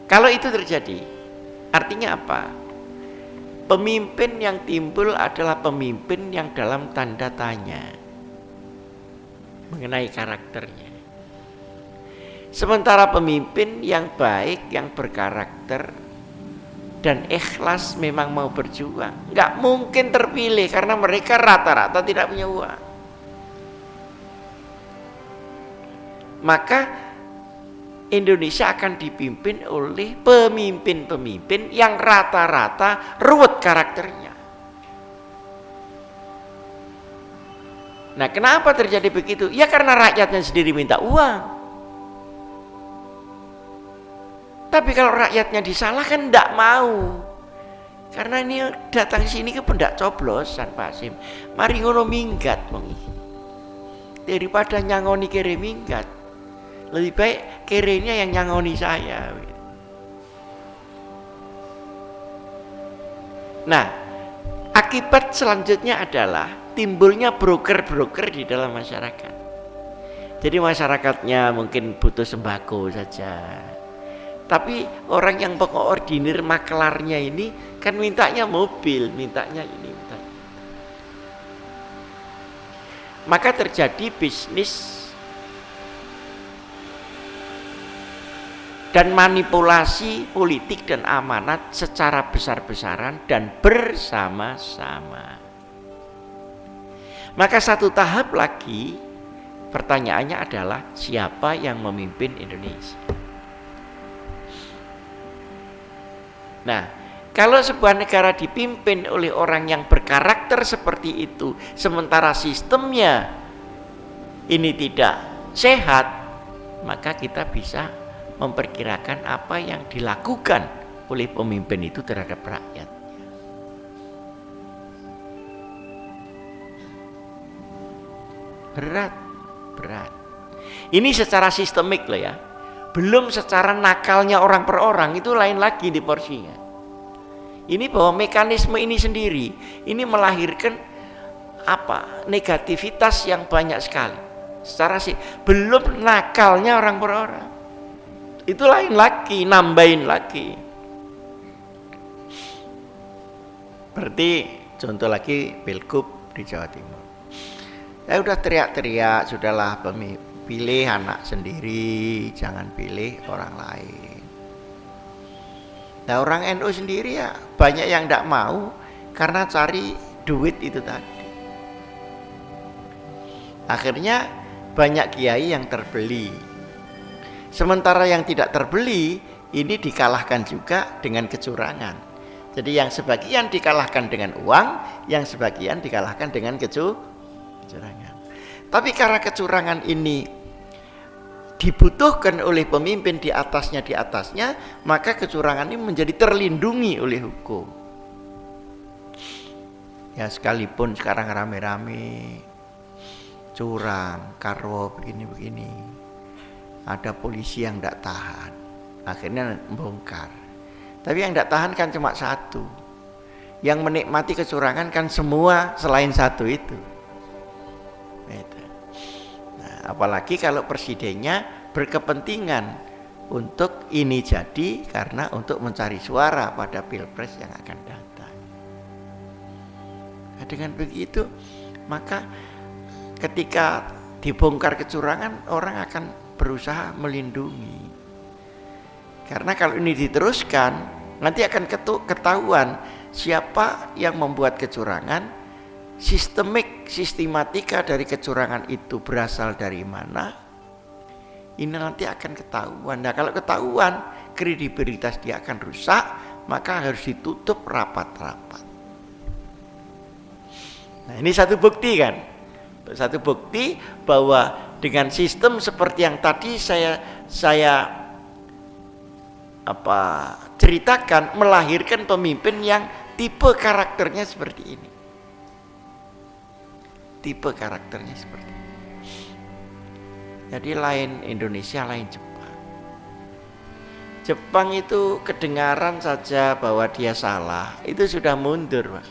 Kalau itu terjadi, artinya apa? Pemimpin yang timbul adalah pemimpin yang dalam tanda tanya mengenai karakternya. Sementara pemimpin yang baik, yang berkarakter dan ikhlas memang mau berjuang, nggak mungkin terpilih karena mereka rata-rata tidak punya uang. Maka Indonesia akan dipimpin oleh pemimpin-pemimpin yang rata-rata ruwet karakternya. Nah, kenapa terjadi begitu? Ya karena rakyatnya sendiri minta uang. Tapi kalau rakyatnya disalahkan tidak mau. Karena ini datang sini ke pendak coblosan Pak Sim. Mari ngono minggat daripada nyangoni kere minggat. Lebih baik kerenya yang nyangoni saya. Nah, akibat selanjutnya adalah timbulnya broker-broker di dalam masyarakat. Jadi masyarakatnya mungkin butuh sembako saja, tapi orang yang mengkoordinir maklarnya ini kan mintanya mobil, mintanya ini, mintanya. Maka terjadi bisnis dan manipulasi politik dan amanat secara besar-besaran dan bersama-sama. Maka satu tahap lagi pertanyaannya adalah siapa yang memimpin Indonesia? Nah, kalau sebuah negara dipimpin oleh orang yang berkarakter seperti itu, sementara sistemnya ini tidak sehat, maka kita bisa memperkirakan apa yang dilakukan oleh pemimpin itu terhadap rakyat. berat. Ini secara sistemik loh ya. Belum secara nakalnya orang per orang, itu lain lagi di porsinya. Ini bahwa mekanisme ini sendiri, ini melahirkan negativitas yang banyak sekali. Secara sih belum nakalnya orang per orang. Itu lain lagi, nambahin lagi. Berarti contoh lagi Pilgub di Jawa Timur. Saya udah teriak-teriak, sudahlah pilih anak sendiri, jangan pilih orang lain. Nah orang NU sendiri ya banyak yang tidak mau karena cari duit itu tadi. Akhirnya banyak kiai yang terbeli. Sementara yang tidak terbeli ini dikalahkan juga dengan kecurangan. Jadi yang sebagian dikalahkan dengan uang, yang sebagian dikalahkan dengan kecurangan. Tapi karena kecurangan ini dibutuhkan oleh pemimpin di atasnya, maka kecurangan ini menjadi terlindungi oleh hukum. Ya sekalipun sekarang rame-rame curang, karwo begini-begini, ada polisi yang tidak tahan, akhirnya membongkar. Tapi yang tidak tahan kan cuma satu, yang menikmati kecurangan kan semua selain satu itu. Nah, apalagi kalau presidennya berkepentingan untuk ini jadi karena untuk mencari suara pada pilpres yang akan datang. Nah, dengan begitu maka ketika dibongkar kecurangan, orang akan berusaha melindungi. Karena kalau ini diteruskan, nanti akan ketahuan siapa yang membuat kecurangan, sistematika dari kecurangan itu berasal dari mana. Ini nanti akan ketahuan. Nah kalau ketahuan, kredibilitas dia akan rusak, maka harus ditutup rapat-rapat. Nah ini satu bukti kan. Satu bukti bahwa dengan sistem seperti yang tadi saya ceritakan, melahirkan pemimpin yang tipe karakternya seperti ini. Tipe karakternya seperti ini. Jadi lain Indonesia, lain Jepang. Jepang itu kedengaran saja bahwa dia salah, itu sudah mundur, Pak.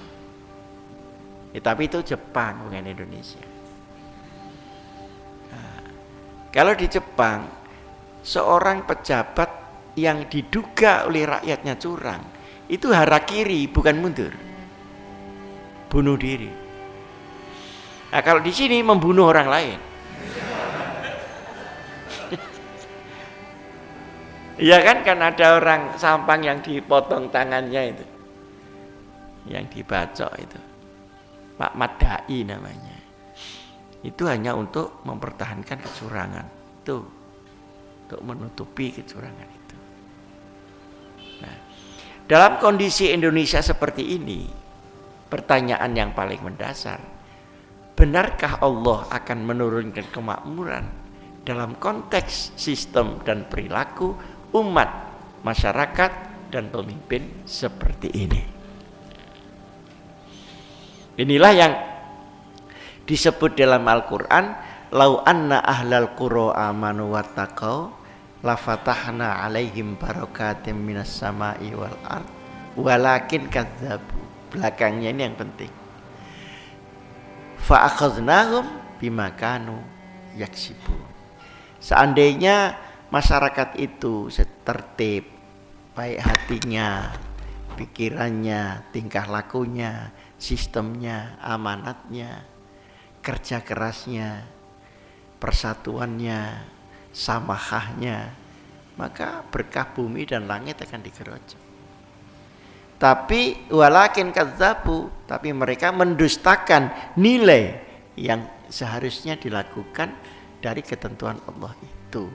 Ya, tapi itu Jepang bukan Indonesia. Kalau di Jepang, seorang pejabat yang diduga oleh rakyatnya curang, itu harakiri, bukan mundur. Bunuh diri. Nah kalau di sini membunuh orang lain. Iya kan ada orang Sampang yang dipotong tangannya itu. Yang dibacok itu. Pak Madai namanya. Itu hanya untuk mempertahankan kecurangan itu, untuk menutupi kecurangan itu. Nah, dalam kondisi Indonesia seperti ini, pertanyaan yang paling mendasar, benarkah Allah akan menurunkan kemakmuran dalam konteks sistem dan perilaku umat, masyarakat, dan pemimpin seperti ini? Inilah yang disebut dalam Al-Quran, lau anna ahlal qura amanu wattaqau lafatahna alaihim barakatim minas sama'i wal ard walakin kadzabu. Belakangnya ini yang penting. Fa akhadnahum bima kanu yaksibun. Seandainya masyarakat itu tertib, baik hatinya, pikirannya, tingkah lakunya, sistemnya, amanatnya, kerja kerasnya, persatuannya, samahahnya, maka berkah bumi dan langit akan digerojok. Tapi walakin kadzabu, tapi mereka mendustakan nilai yang seharusnya dilakukan dari ketentuan Allah itu.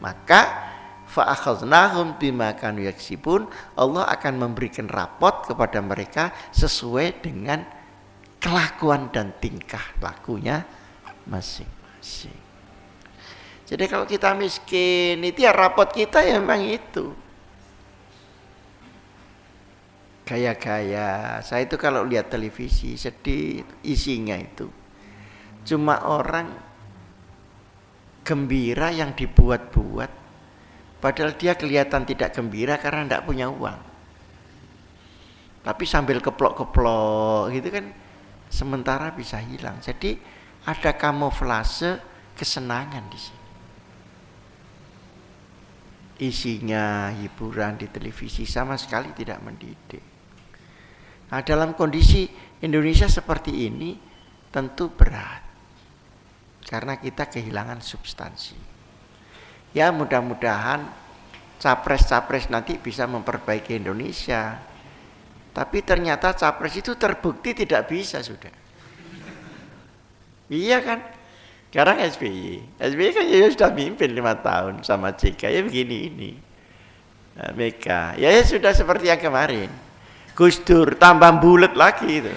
Maka fa akhadnahum bima kanu yaksibun, Allah akan memberikan rapot kepada mereka sesuai dengan kelakuan dan tingkah lakunya masing-masing. Jadi kalau kita miskin, itu ya rapot kita ya memang itu. Gaya-gaya. Saya itu kalau lihat televisi sedih isinya itu. Cuma orang gembira yang dibuat-buat, padahal dia kelihatan tidak gembira karena tidak punya uang. Tapi sambil keplok-keplok gitu kan, sementara bisa hilang. Jadi ada kamuflase kesenangan di sini. Isinya hiburan di televisi sama sekali tidak mendidik. Nah, dalam kondisi Indonesia seperti ini tentu berat karena kita kehilangan substansi. Ya mudah-mudahan capres-capres nanti bisa memperbaiki Indonesia. Tapi ternyata capres itu terbukti tidak bisa sudah. Iya kan? Sekarang SBY kan ya sudah mimpin 5 tahun sama JK ya begini ini. Nah, Mega, ya sudah seperti yang kemarin. Gus Dur tambah bulat lagi itu.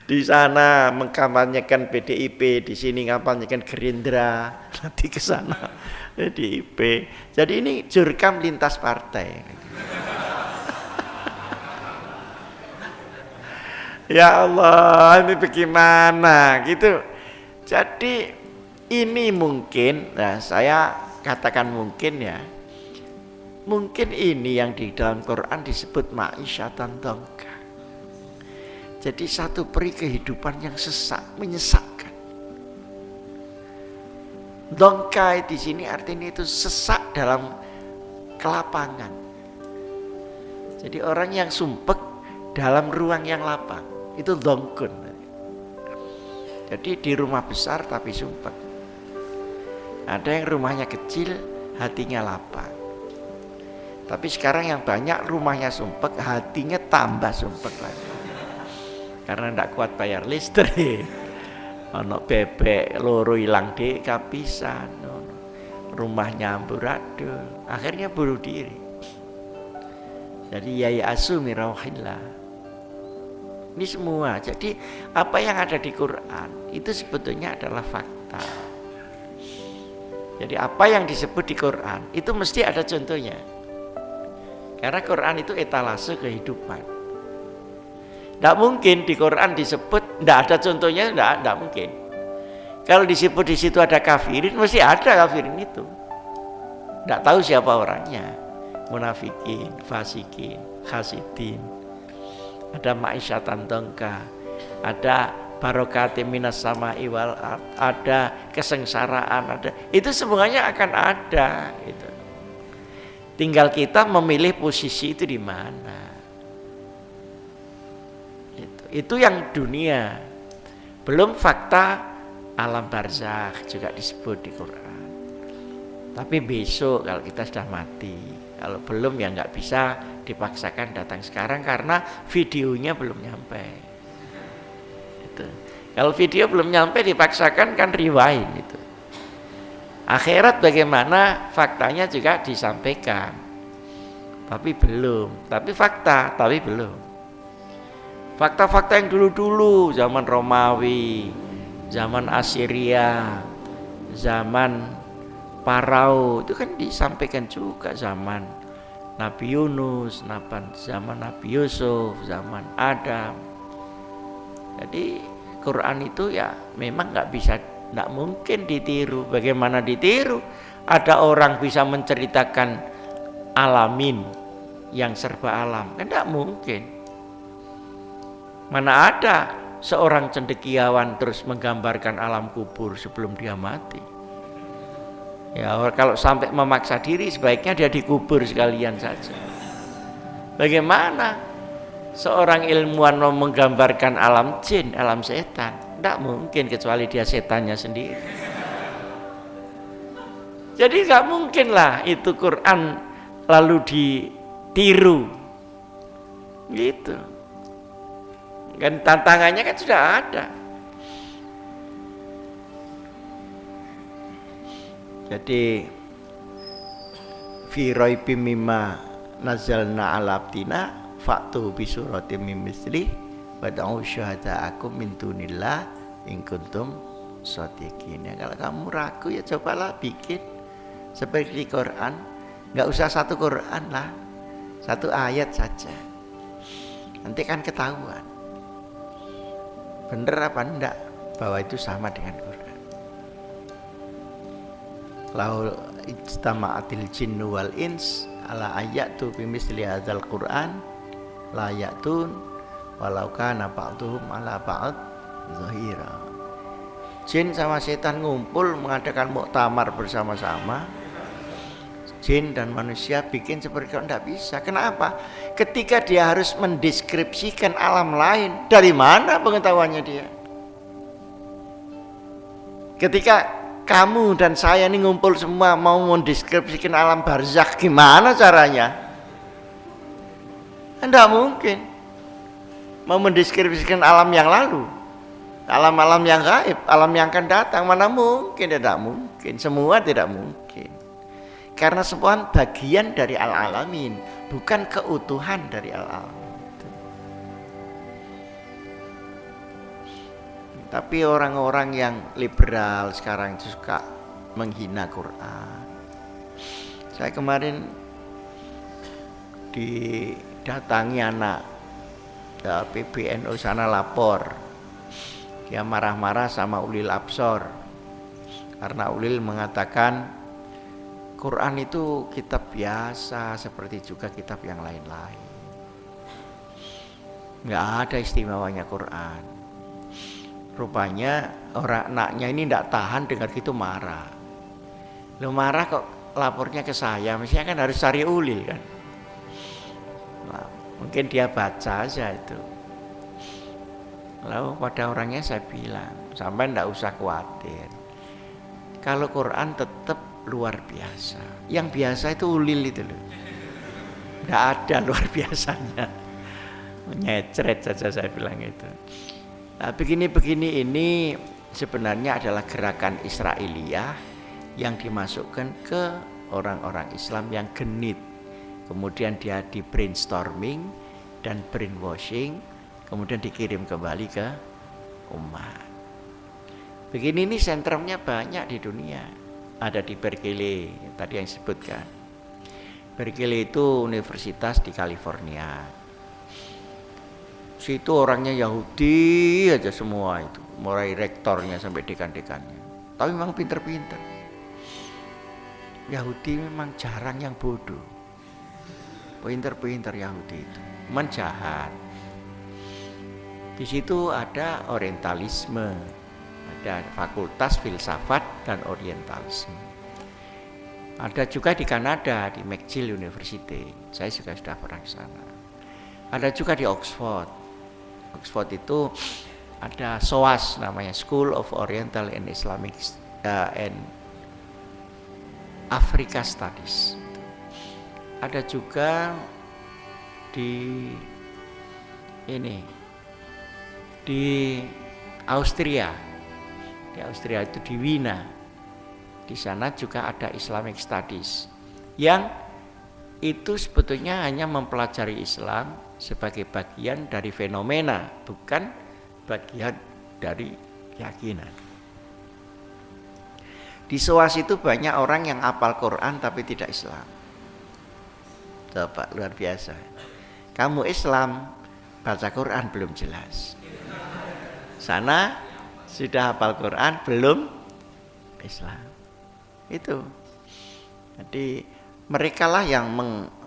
Di sana mengkampanyekan PDIP, di sini mengkampanyekan Gerindra, nanti ke sana PDIP. Jadi ini jurkam lintas partai. Ya Allah, ini bagaimana gitu. Jadi ini mungkin, nah saya katakan mungkin ya, mungkin ini yang di dalam Quran disebut ma'isyatan dongka. Jadi satu peri kehidupan yang sesak, menyesakkan. Dongka di sini artinya itu sesak dalam kelapangan. Jadi orang yang sumpek dalam ruang yang lapang. Itu dongkun. Jadi di rumah besar tapi sumpek. Ada yang rumahnya kecil, hatinya lapang. Tapi sekarang yang banyak rumahnya sumpek, hatinya tambah sumpek lagi. Karena tidak kuat bayar listrik. Ono bebek loro ilang dek kapisan. Rumahnya amburadul. Akhirnya bunuh diri. Jadi yai asu mirauhillah. Ini semua. Jadi apa yang ada di Quran itu sebetulnya adalah fakta. Jadi apa yang disebut di Quran itu mesti ada contohnya. Karena Quran itu etalase kehidupan. Tidak mungkin di Quran disebut tidak ada contohnya, tidak mungkin. Kalau disebut di situ ada kafirin, mesti ada kafirin itu. Tidak tahu siapa orangnya. Munafikin, fasikin, hasidin. Ada ma'isyatan dongka, ada barokati minas sama'i wal ard, ada kesengsaraan, ada itu semuanya akan ada gitu. Tinggal kita memilih posisi itu di mana. Itu yang dunia. Belum fakta alam barzakh juga disebut di Quran. Tapi besok kalau kita sudah mati, kalau belum ya nggak bisa dipaksakan datang sekarang karena videonya belum nyampe. Itu. Kalau video belum nyampe dipaksakan kan rewind itu. Akhirat bagaimana faktanya juga disampaikan. Tapi belum, tapi fakta, tapi belum. Fakta-fakta yang dulu-dulu zaman Romawi, zaman Assyria, zaman Parau itu kan disampaikan juga zaman Nabi Yunus, zaman Nabi Yusuf, zaman Adam. Jadi Quran itu ya memang nggak mungkin ditiru. Bagaimana ditiru? Ada orang bisa menceritakan alamin yang serba alam, kan nggak mungkin. Mana ada seorang cendekiawan terus menggambarkan alam kubur sebelum dia mati. Ya kalau sampai memaksa diri sebaiknya dia dikubur sekalian saja. Bagaimana seorang ilmuwan mau menggambarkan alam jin, alam setan? Tidak mungkin kecuali dia setannya sendiri. Jadi nggak mungkin lah itu Quran lalu ditiru. Gitu. Kan tantangannya kan sudah ada. Jadi fi raibim mimma nazalna ala abdina fa'tu bi suratim min misli wad'u syuhada'akum min dunillah in kuntum shadiqin. Ya, kalau kamu ragu ya cobalah bikin seperti di Quran. Enggak usah satu Quran lah, satu ayat saja. Nanti kan ketahuan. Bener apa enggak bahwa itu sama dengan Quran? Lau ijtama'atil jinnu wal ins ala ayatu bimisli hadzal Quran la ya'tun walau kana ba'duhum ala ba'd zahira. Jin sama setan ngumpul mengadakan muktamar bersama-sama. Jin dan manusia bikin seperti itu tidak bisa. Kenapa? Ketika dia harus mendeskripsikan alam lain, dari mana pengetahuannya dia? Ketika kamu dan saya ini ngumpul semua mau mendeskripsikan alam barzakh, gimana caranya? Tidak mungkin. Mau mendeskripsikan alam yang lalu, alam-alam yang gaib, alam yang akan datang, mana mungkin? Tidak mungkin. Semua tidak mungkin. Karena semua bagian dari al-alamin, bukan keutuhan dari al-alamin. Tapi orang-orang yang liberal sekarang suka menghina Quran. Saya kemarin didatangi anak ke PBNU sana lapor. Dia marah-marah sama Ulil Absor karena Ulil mengatakan Quran itu kitab biasa seperti juga kitab yang lain-lain. Nggak ada istimewanya Quran. Rupanya orang anaknya ini tidak tahan dengar gitu marah. Lo marah kok lapornya ke saya, mestinya kan harus cari Ulil kan. Nah, mungkin dia baca aja itu. Lalu pada orangnya saya bilang, sampai tidak usah khawatir. Kalau Quran tetap luar biasa. Yang biasa itu Ulil itu loh. Tidak ada luar biasanya. Menyecret saja saya bilang itu. Nah, begini-begini ini sebenarnya adalah gerakan Israiliyah yang dimasukkan ke orang-orang Islam yang genit. Kemudian dia di brainstorming dan brainwashing, kemudian dikirim kembali ke umat. Begini ini sentrumnya banyak di dunia. Ada di Berkeley, tadi yang disebutkan. Berkeley itu universitas di California. Situ orangnya Yahudi aja semua itu, mulai rektornya sampai dekan-dekannya. Tapi memang pinter-pinter. Yahudi memang jarang yang bodoh. Pinter-pinter Yahudi itu, memang jahat. Di situ ada orientalisme, ada fakultas filsafat dan orientalisme. Ada juga di Kanada, di McGill University. Saya juga sudah pernah ke sana. Ada juga di Oxford. Oxford itu ada SOAS namanya, School of Oriental and Islamic and Africa Studies. Ada juga di Austria. Di Austria itu di Wina. Di sana juga ada Islamic Studies yang itu sebetulnya hanya mempelajari Islam sebagai bagian dari fenomena, bukan bagian dari keyakinan. Di SOAS itu banyak orang yang hafal Quran tapi tidak Islam. Coba, luar biasa. Kamu Islam, baca Quran belum jelas. Sana sudah hafal Quran belum Islam. Itu. Jadi mereka lah yang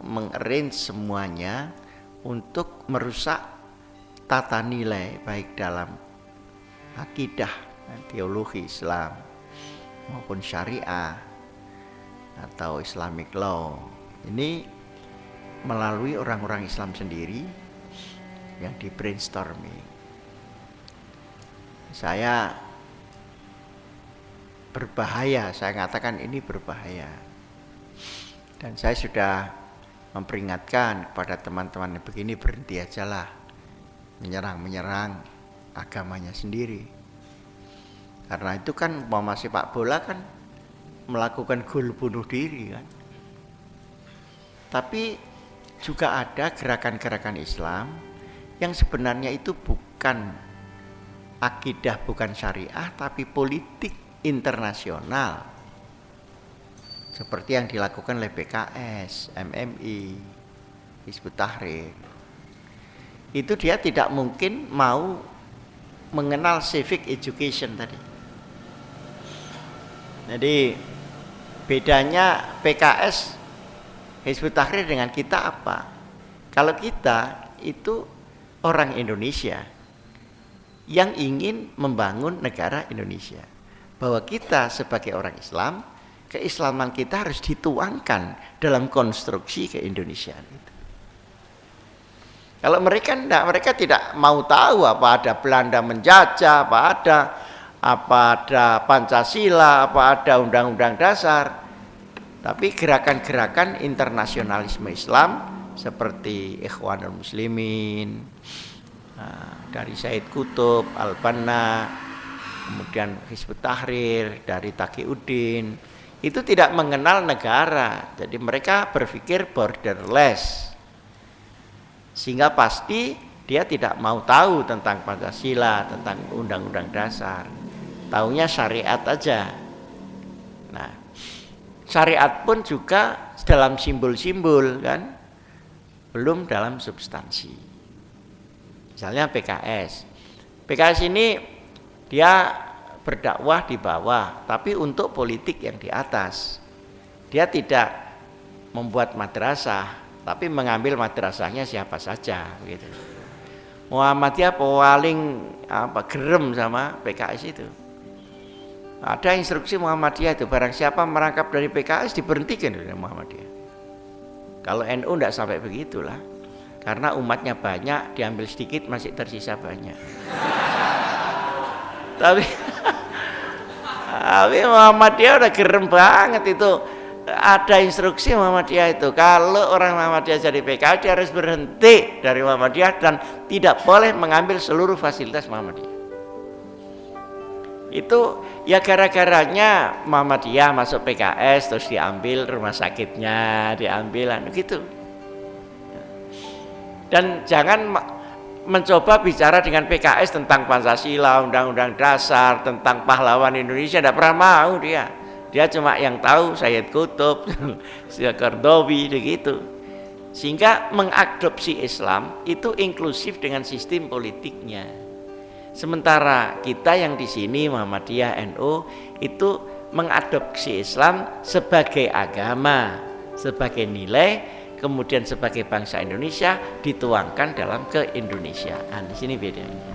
mengarrange semuanya untuk merusak tata nilai baik dalam akidah, teologi Islam maupun syariah atau Islamic law. Ini melalui orang-orang Islam sendiri yang di brainstorming. Saya berbahaya, saya katakan ini berbahaya. Dan saya sudah memperingatkan kepada teman-teman yang begini, berhenti aja lah menyerang agamanya sendiri. Karena itu kan umpama sepak bola kan melakukan gol bunuh diri kan. Tapi juga ada gerakan-gerakan Islam yang sebenarnya itu bukan akidah, bukan syariah, tapi politik internasional. Seperti yang dilakukan oleh PKS, MMI, Hizbut Tahrir. Itu dia tidak mungkin mau mengenal civic education tadi. Jadi bedanya PKS Hizbut Tahrir dengan kita apa? Kalau kita itu orang Indonesia yang ingin membangun negara Indonesia, bahwa kita sebagai orang Islam, keislaman kita harus dituangkan dalam konstruksi keindonesiaan itu. Kalau mereka enggak, mereka tidak mau tahu apa ada Belanda menjajah, apa ada Pancasila, apa ada Undang-Undang Dasar. Tapi gerakan-gerakan internasionalisme Islam seperti Ikhwanul Muslimin, dari Said Qutb, Al-Banna, kemudian Hizbut Tahrir dari Taqiyuddin, itu tidak mengenal negara. Jadi mereka berpikir borderless. Sehingga pasti dia tidak mau tahu tentang Pancasila, tentang Undang-Undang Dasar. Taunya syariat aja. Nah, syariat pun juga dalam simbol-simbol kan, belum dalam substansi. Misalnya PKS. PKS ini dia berdakwah di bawah, tapi untuk politik yang di atas. Dia tidak membuat madrasah, tapi mengambil madrasahnya siapa saja gitu. Muhammadiyah paling gerem sama PKS itu. Ada instruksi Muhammadiyah itu, barang siapa merangkap dari PKS diberhentikan dari Muhammadiyah. Kalau NU enggak sampai begitulah. Karena umatnya banyak, diambil sedikit masih tersisa banyak. Tapi Muhammadiyah udah gerem banget itu. Ada instruksi Muhammadiyah itu, kalau orang Muhammadiyah jadi PKS dia harus berhenti dari Muhammadiyah dan tidak boleh mengambil seluruh fasilitas Muhammadiyah. Itu ya gara-garanya Muhammadiyah masuk PKS terus diambil rumah sakitnya, diambil gitu. Dan jangan mencoba bicara dengan PKS tentang Pancasila, Undang-Undang Dasar, tentang pahlawan Indonesia, tidak pernah mau dia. Dia cuma yang tahu Sayyid Qutb, Syekh Qardawi begitu. Sehingga mengadopsi Islam itu inklusif dengan sistem politiknya. Sementara kita yang di sini Muhammadiyah, NU itu mengadopsi Islam sebagai agama, sebagai nilai, kemudian sebagai bangsa Indonesia dituangkan dalam keindonesiaan. Di sini bedanya.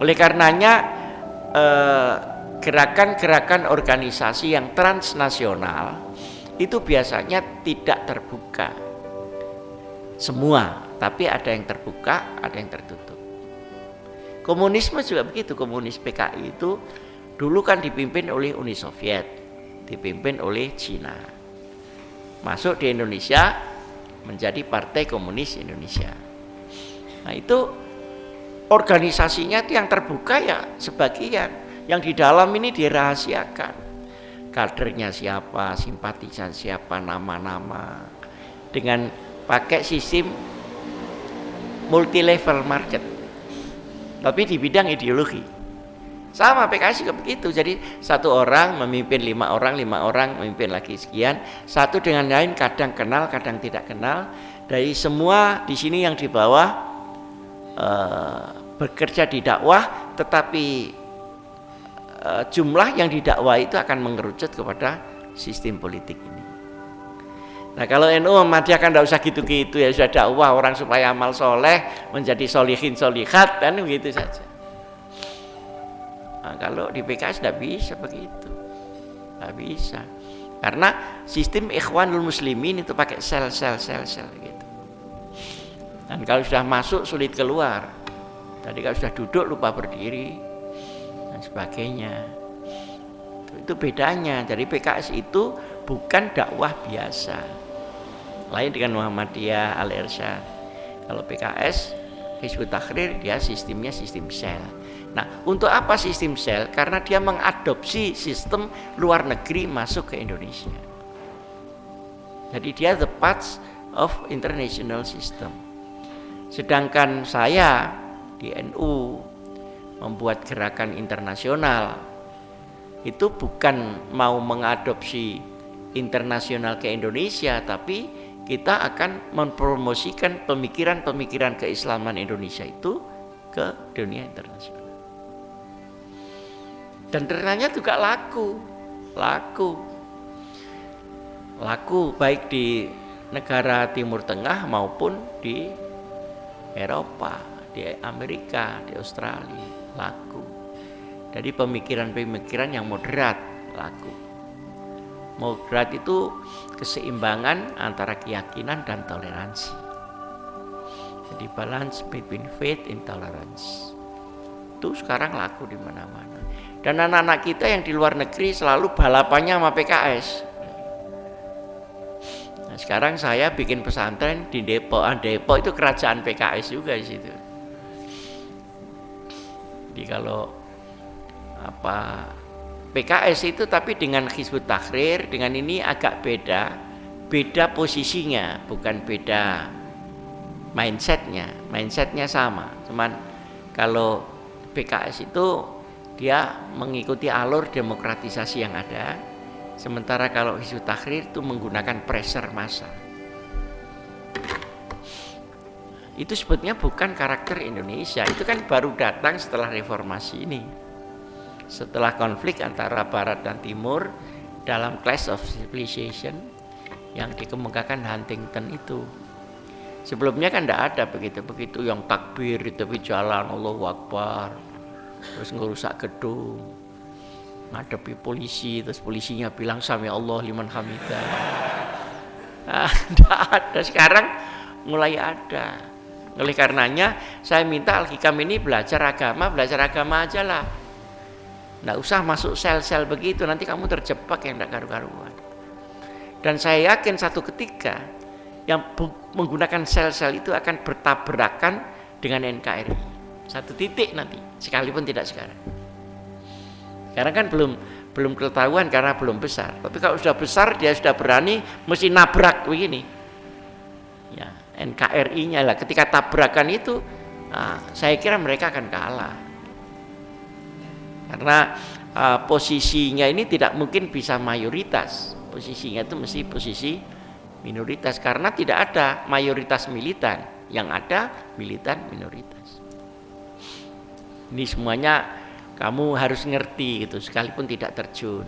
Oleh karenanya gerakan-gerakan organisasi yang transnasional itu biasanya tidak terbuka semua, tapi ada yang terbuka, ada yang tertutup. Komunisme juga begitu. Komunis PKI itu dulu kan dipimpin oleh Uni Soviet, dipimpin oleh Cina, masuk di Indonesia menjadi Partai Komunis Indonesia. Nah itu organisasinya itu yang terbuka ya sebagian, yang di dalam ini dirahasiakan. Kadernya siapa, simpatisan siapa, nama-nama. Dengan pakai sistem multi level market. Tapi di bidang ideologi. Sama PKS juga begitu. Jadi satu orang memimpin 5 orang memimpin lagi sekian. Satu dengan lain kadang kenal, kadang tidak kenal. Dari semua di sini yang di bawah bekerja di dakwah, tetapi jumlah yang didakwah itu akan mengerucut kepada sistem politik ini. Nah kalau NU Muhammadiyah kan tidak usah gitu-gitu ya, sudah dakwah orang supaya amal soleh menjadi solihin solihat dan begitu saja. Nah, kalau di PKS tidak bisa begitu, tidak bisa, karena sistem Ikhwanul Muslimin itu pakai sel gitu. Dan kalau sudah masuk sulit keluar. Tadi kalau sudah duduk lupa berdiri dan sebagainya. Itu bedanya. Jadi PKS itu bukan dakwah biasa, lain dengan Muhammadiyah, Al-Irsyad. Kalau PKS Hizbut Tahrir dia sistemnya sistem sel. Nah untuk apa sistem sel? Karena dia mengadopsi sistem luar negeri masuk ke Indonesia. Jadi dia the parts of international system. Sedangkan saya di NU membuat gerakan internasional itu bukan mau mengadopsi internasional ke Indonesia, tapi kita akan mempromosikan pemikiran-pemikiran keislaman Indonesia itu ke dunia internasional. Dan ternyata juga laku baik di negara Timur Tengah maupun di Eropa, di Amerika, di Australia, laku. Jadi pemikiran-pemikiran yang moderat laku. Moderat itu keseimbangan antara keyakinan dan toleransi. Jadi balance between faith and tolerance. Itu sekarang laku di mana-mana. Dan anak-anak kita yang di luar negeri selalu balapannya sama PKS. Nah, sekarang saya bikin pesantren di Depok. Depok itu kerajaan PKS juga di situ. Jadi kalau PKS itu tapi dengan Hizbut Tahrir, dengan ini agak beda posisinya, bukan beda mindsetnya sama. Cuman kalau PKS itu dia mengikuti alur demokratisasi yang ada, sementara kalau Hizbut Tahrir itu menggunakan pressure massa. Itu sebetulnya bukan karakter Indonesia, itu kan baru datang setelah reformasi ini, setelah konflik antara Barat dan Timur dalam Clash of Civilization yang dikemukakan Huntington itu. Sebelumnya kan tidak ada begitu yang takbir di tepi jalan Allahu Akbar, terus ngerusak gedung, ngadepi polisi, terus polisinya bilang sami Allah liman hamidah. Tidak ada, sekarang mulai ada. Oleh karenanya saya minta Al-Hikam ini belajar agama aja lah. Nggak usah masuk sel-sel begitu, nanti kamu terjebak yang tidak karu-karuan. Dan saya yakin satu ketika yang menggunakan sel-sel itu akan bertabrakan dengan NKRI. Satu titik nanti, sekalipun tidak sekarang. Sekarang kan belum ketahuan karena belum besar. Tapi kalau sudah besar, dia sudah berani, mesti nabrak begini. Ya, NKRI-nya lah. Ketika tabrakan itu, saya kira mereka akan kalah. Karena posisinya ini tidak mungkin bisa mayoritas. Posisinya itu mesti posisi minoritas, karena tidak ada mayoritas militan, yang ada militan minoritas. Ini semuanya kamu harus ngerti gitu, sekalipun tidak terjun.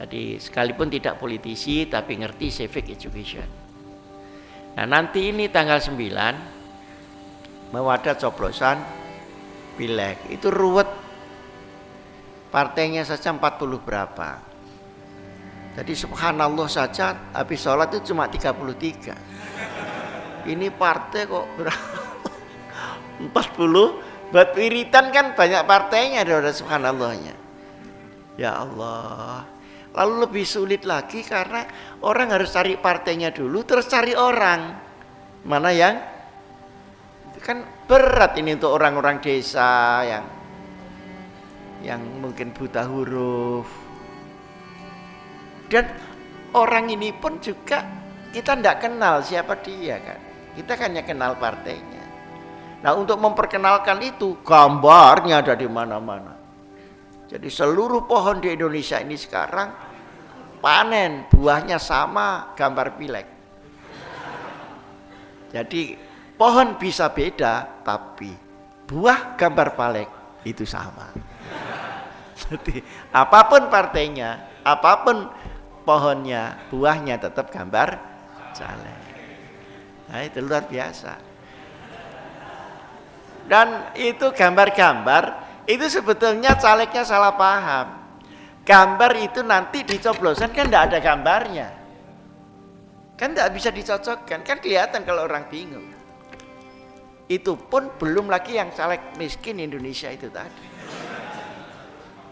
Jadi sekalipun tidak politisi tapi ngerti civic education. Nah, nanti ini tanggal 9 mau ada coblosan pileg. Itu ruwet. Partainya saja 40 berapa. Jadi subhanallah saja habis sholat itu cuma 33. Ini partai kok berapa? 40. Buat wiritan kan banyak partainya, ada subhanallahnya. Ya Allah. Lalu lebih sulit lagi karena orang harus cari partainya dulu, terus cari orang. Mana yang kan berat ini untuk orang-orang desa yang mungkin buta huruf. Dan orang ini pun juga kita tidak kenal siapa dia kan. Kita hanya kenal partainya. Nah, untuk memperkenalkan itu gambarnya ada di mana-mana. Jadi seluruh pohon di Indonesia ini sekarang panen buahnya sama gambar pileg. Jadi pohon bisa beda tapi buah gambar pileg itu sama. Jadi apapun partainya, apapun pohonnya, buahnya tetap gambar caleg. Nah, itu luar biasa. Dan itu gambar-gambar itu sebetulnya calegnya salah paham. Gambar itu nanti dicoblosan kan tidak ada gambarnya, kan tidak bisa dicocokkan, kan kelihatan kalau orang bingung. Itu pun belum lagi yang caleg miskin Indonesia itu tadi.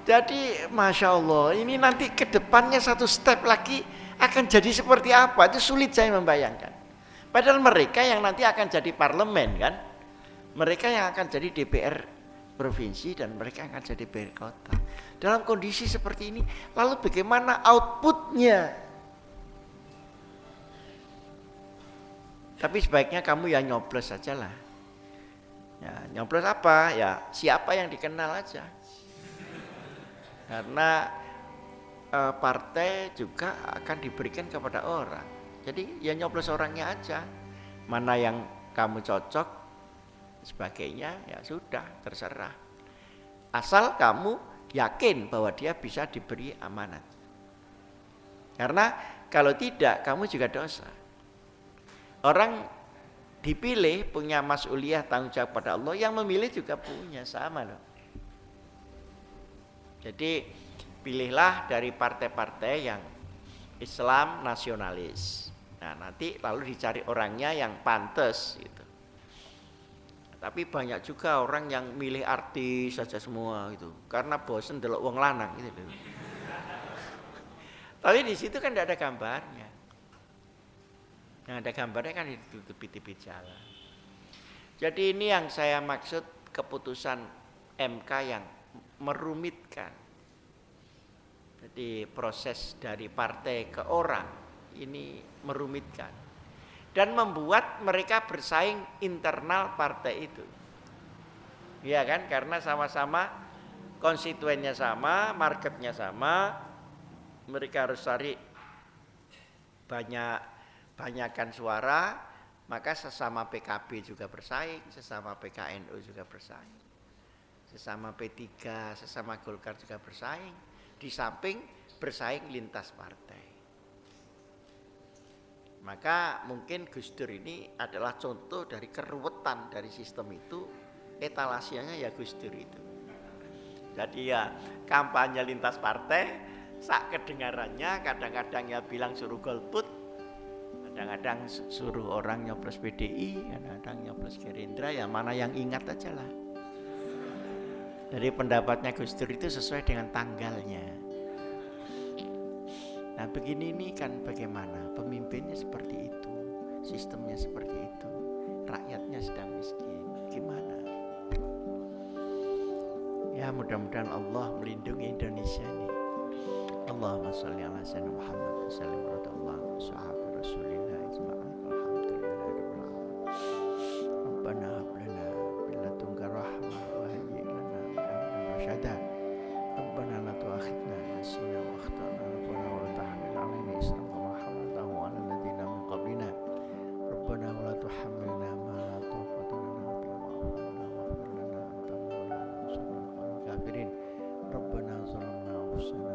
Jadi Masya Allah, ini nanti ke depannya satu step lagi akan jadi seperti apa, itu sulit saya membayangkan. Padahal mereka yang nanti akan jadi parlemen kan, mereka yang akan jadi DPR provinsi dan mereka akan jadi DPR kota. Dalam kondisi seperti ini, lalu bagaimana outputnya? Tapi sebaiknya kamu ya nyoblos saja lah. Ya, nyoblos apa? Ya siapa yang dikenal aja. Karena partai juga akan diberikan kepada orang. Jadi ya nyoblos orangnya aja. Mana yang kamu cocok, sebagainya, ya sudah terserah. Asal kamu yakin bahwa dia bisa diberi amanat. Karena kalau tidak, kamu juga dosa. Orang dipilih punya mas'uliyah, tanggung jawab pada Allah, yang memilih juga punya, sama loh. Jadi pilihlah dari partai-partai yang Islam nasionalis. Nah, nanti lalu dicari orangnya yang pantas gitu. Tapi banyak juga orang yang milih artis saja semua gitu, karena bosen delok wong lanang gitu loh. Tapi di situ kan tidak ada gambarnya. Yang ada gambarnya kan di tepi-tepi jalan. Jadi ini yang saya maksud keputusan MK yang merumitkan. Jadi proses dari partai ke orang ini merumitkan dan membuat mereka bersaing internal partai itu. Iya kan? Karena sama-sama konstituennya sama, marketnya sama, mereka harus cari banyakkan suara, maka sesama PKB juga bersaing, sesama PKNU juga bersaing, sesama P3, sesama Golkar juga bersaing, di samping bersaing lintas partai. Maka mungkin Gus Dur ini adalah contoh dari keruwetan dari sistem itu, etalasinya ya Gus Dur itu. Jadi ya kampanye lintas partai, sak kedengarannya kadang-kadang ya bilang suruh golput, kadang-kadang suruh orang nyoblos PDI, kadang-kadang nyoblos Gerindra, ya mana yang ingat aja lah. Jadi pendapatnya Gus Dur itu sesuai dengan tanggalnya. Nah begini ini kan bagaimana, pemimpinnya seperti itu, sistemnya seperti itu, rakyatnya sedang miskin, gimana? Ya mudah-mudahan Allah melindungi Indonesia ini. Allahumma sholli ala sayyidina Muhammad wa sallim radhiyallahu anhu sahabat Rasulillah ijma'an walhamdulillahirabbil alamin. Rabbana hab lana min ladunka rahmah wa hayyi' lana min amrina rashada. Rabbana la tu'akhidna in nasina wa akhtana rabbana wa la tahmil 'alaina isran kama hamaltahu 'ala alladziina min qablina. Rabbana wa la tuhammilna ma la taqata lana bihi wa'fu 'anna waghfir lana anta maulana wansurna 'alal kafirin. Rabbana zalamna anfusana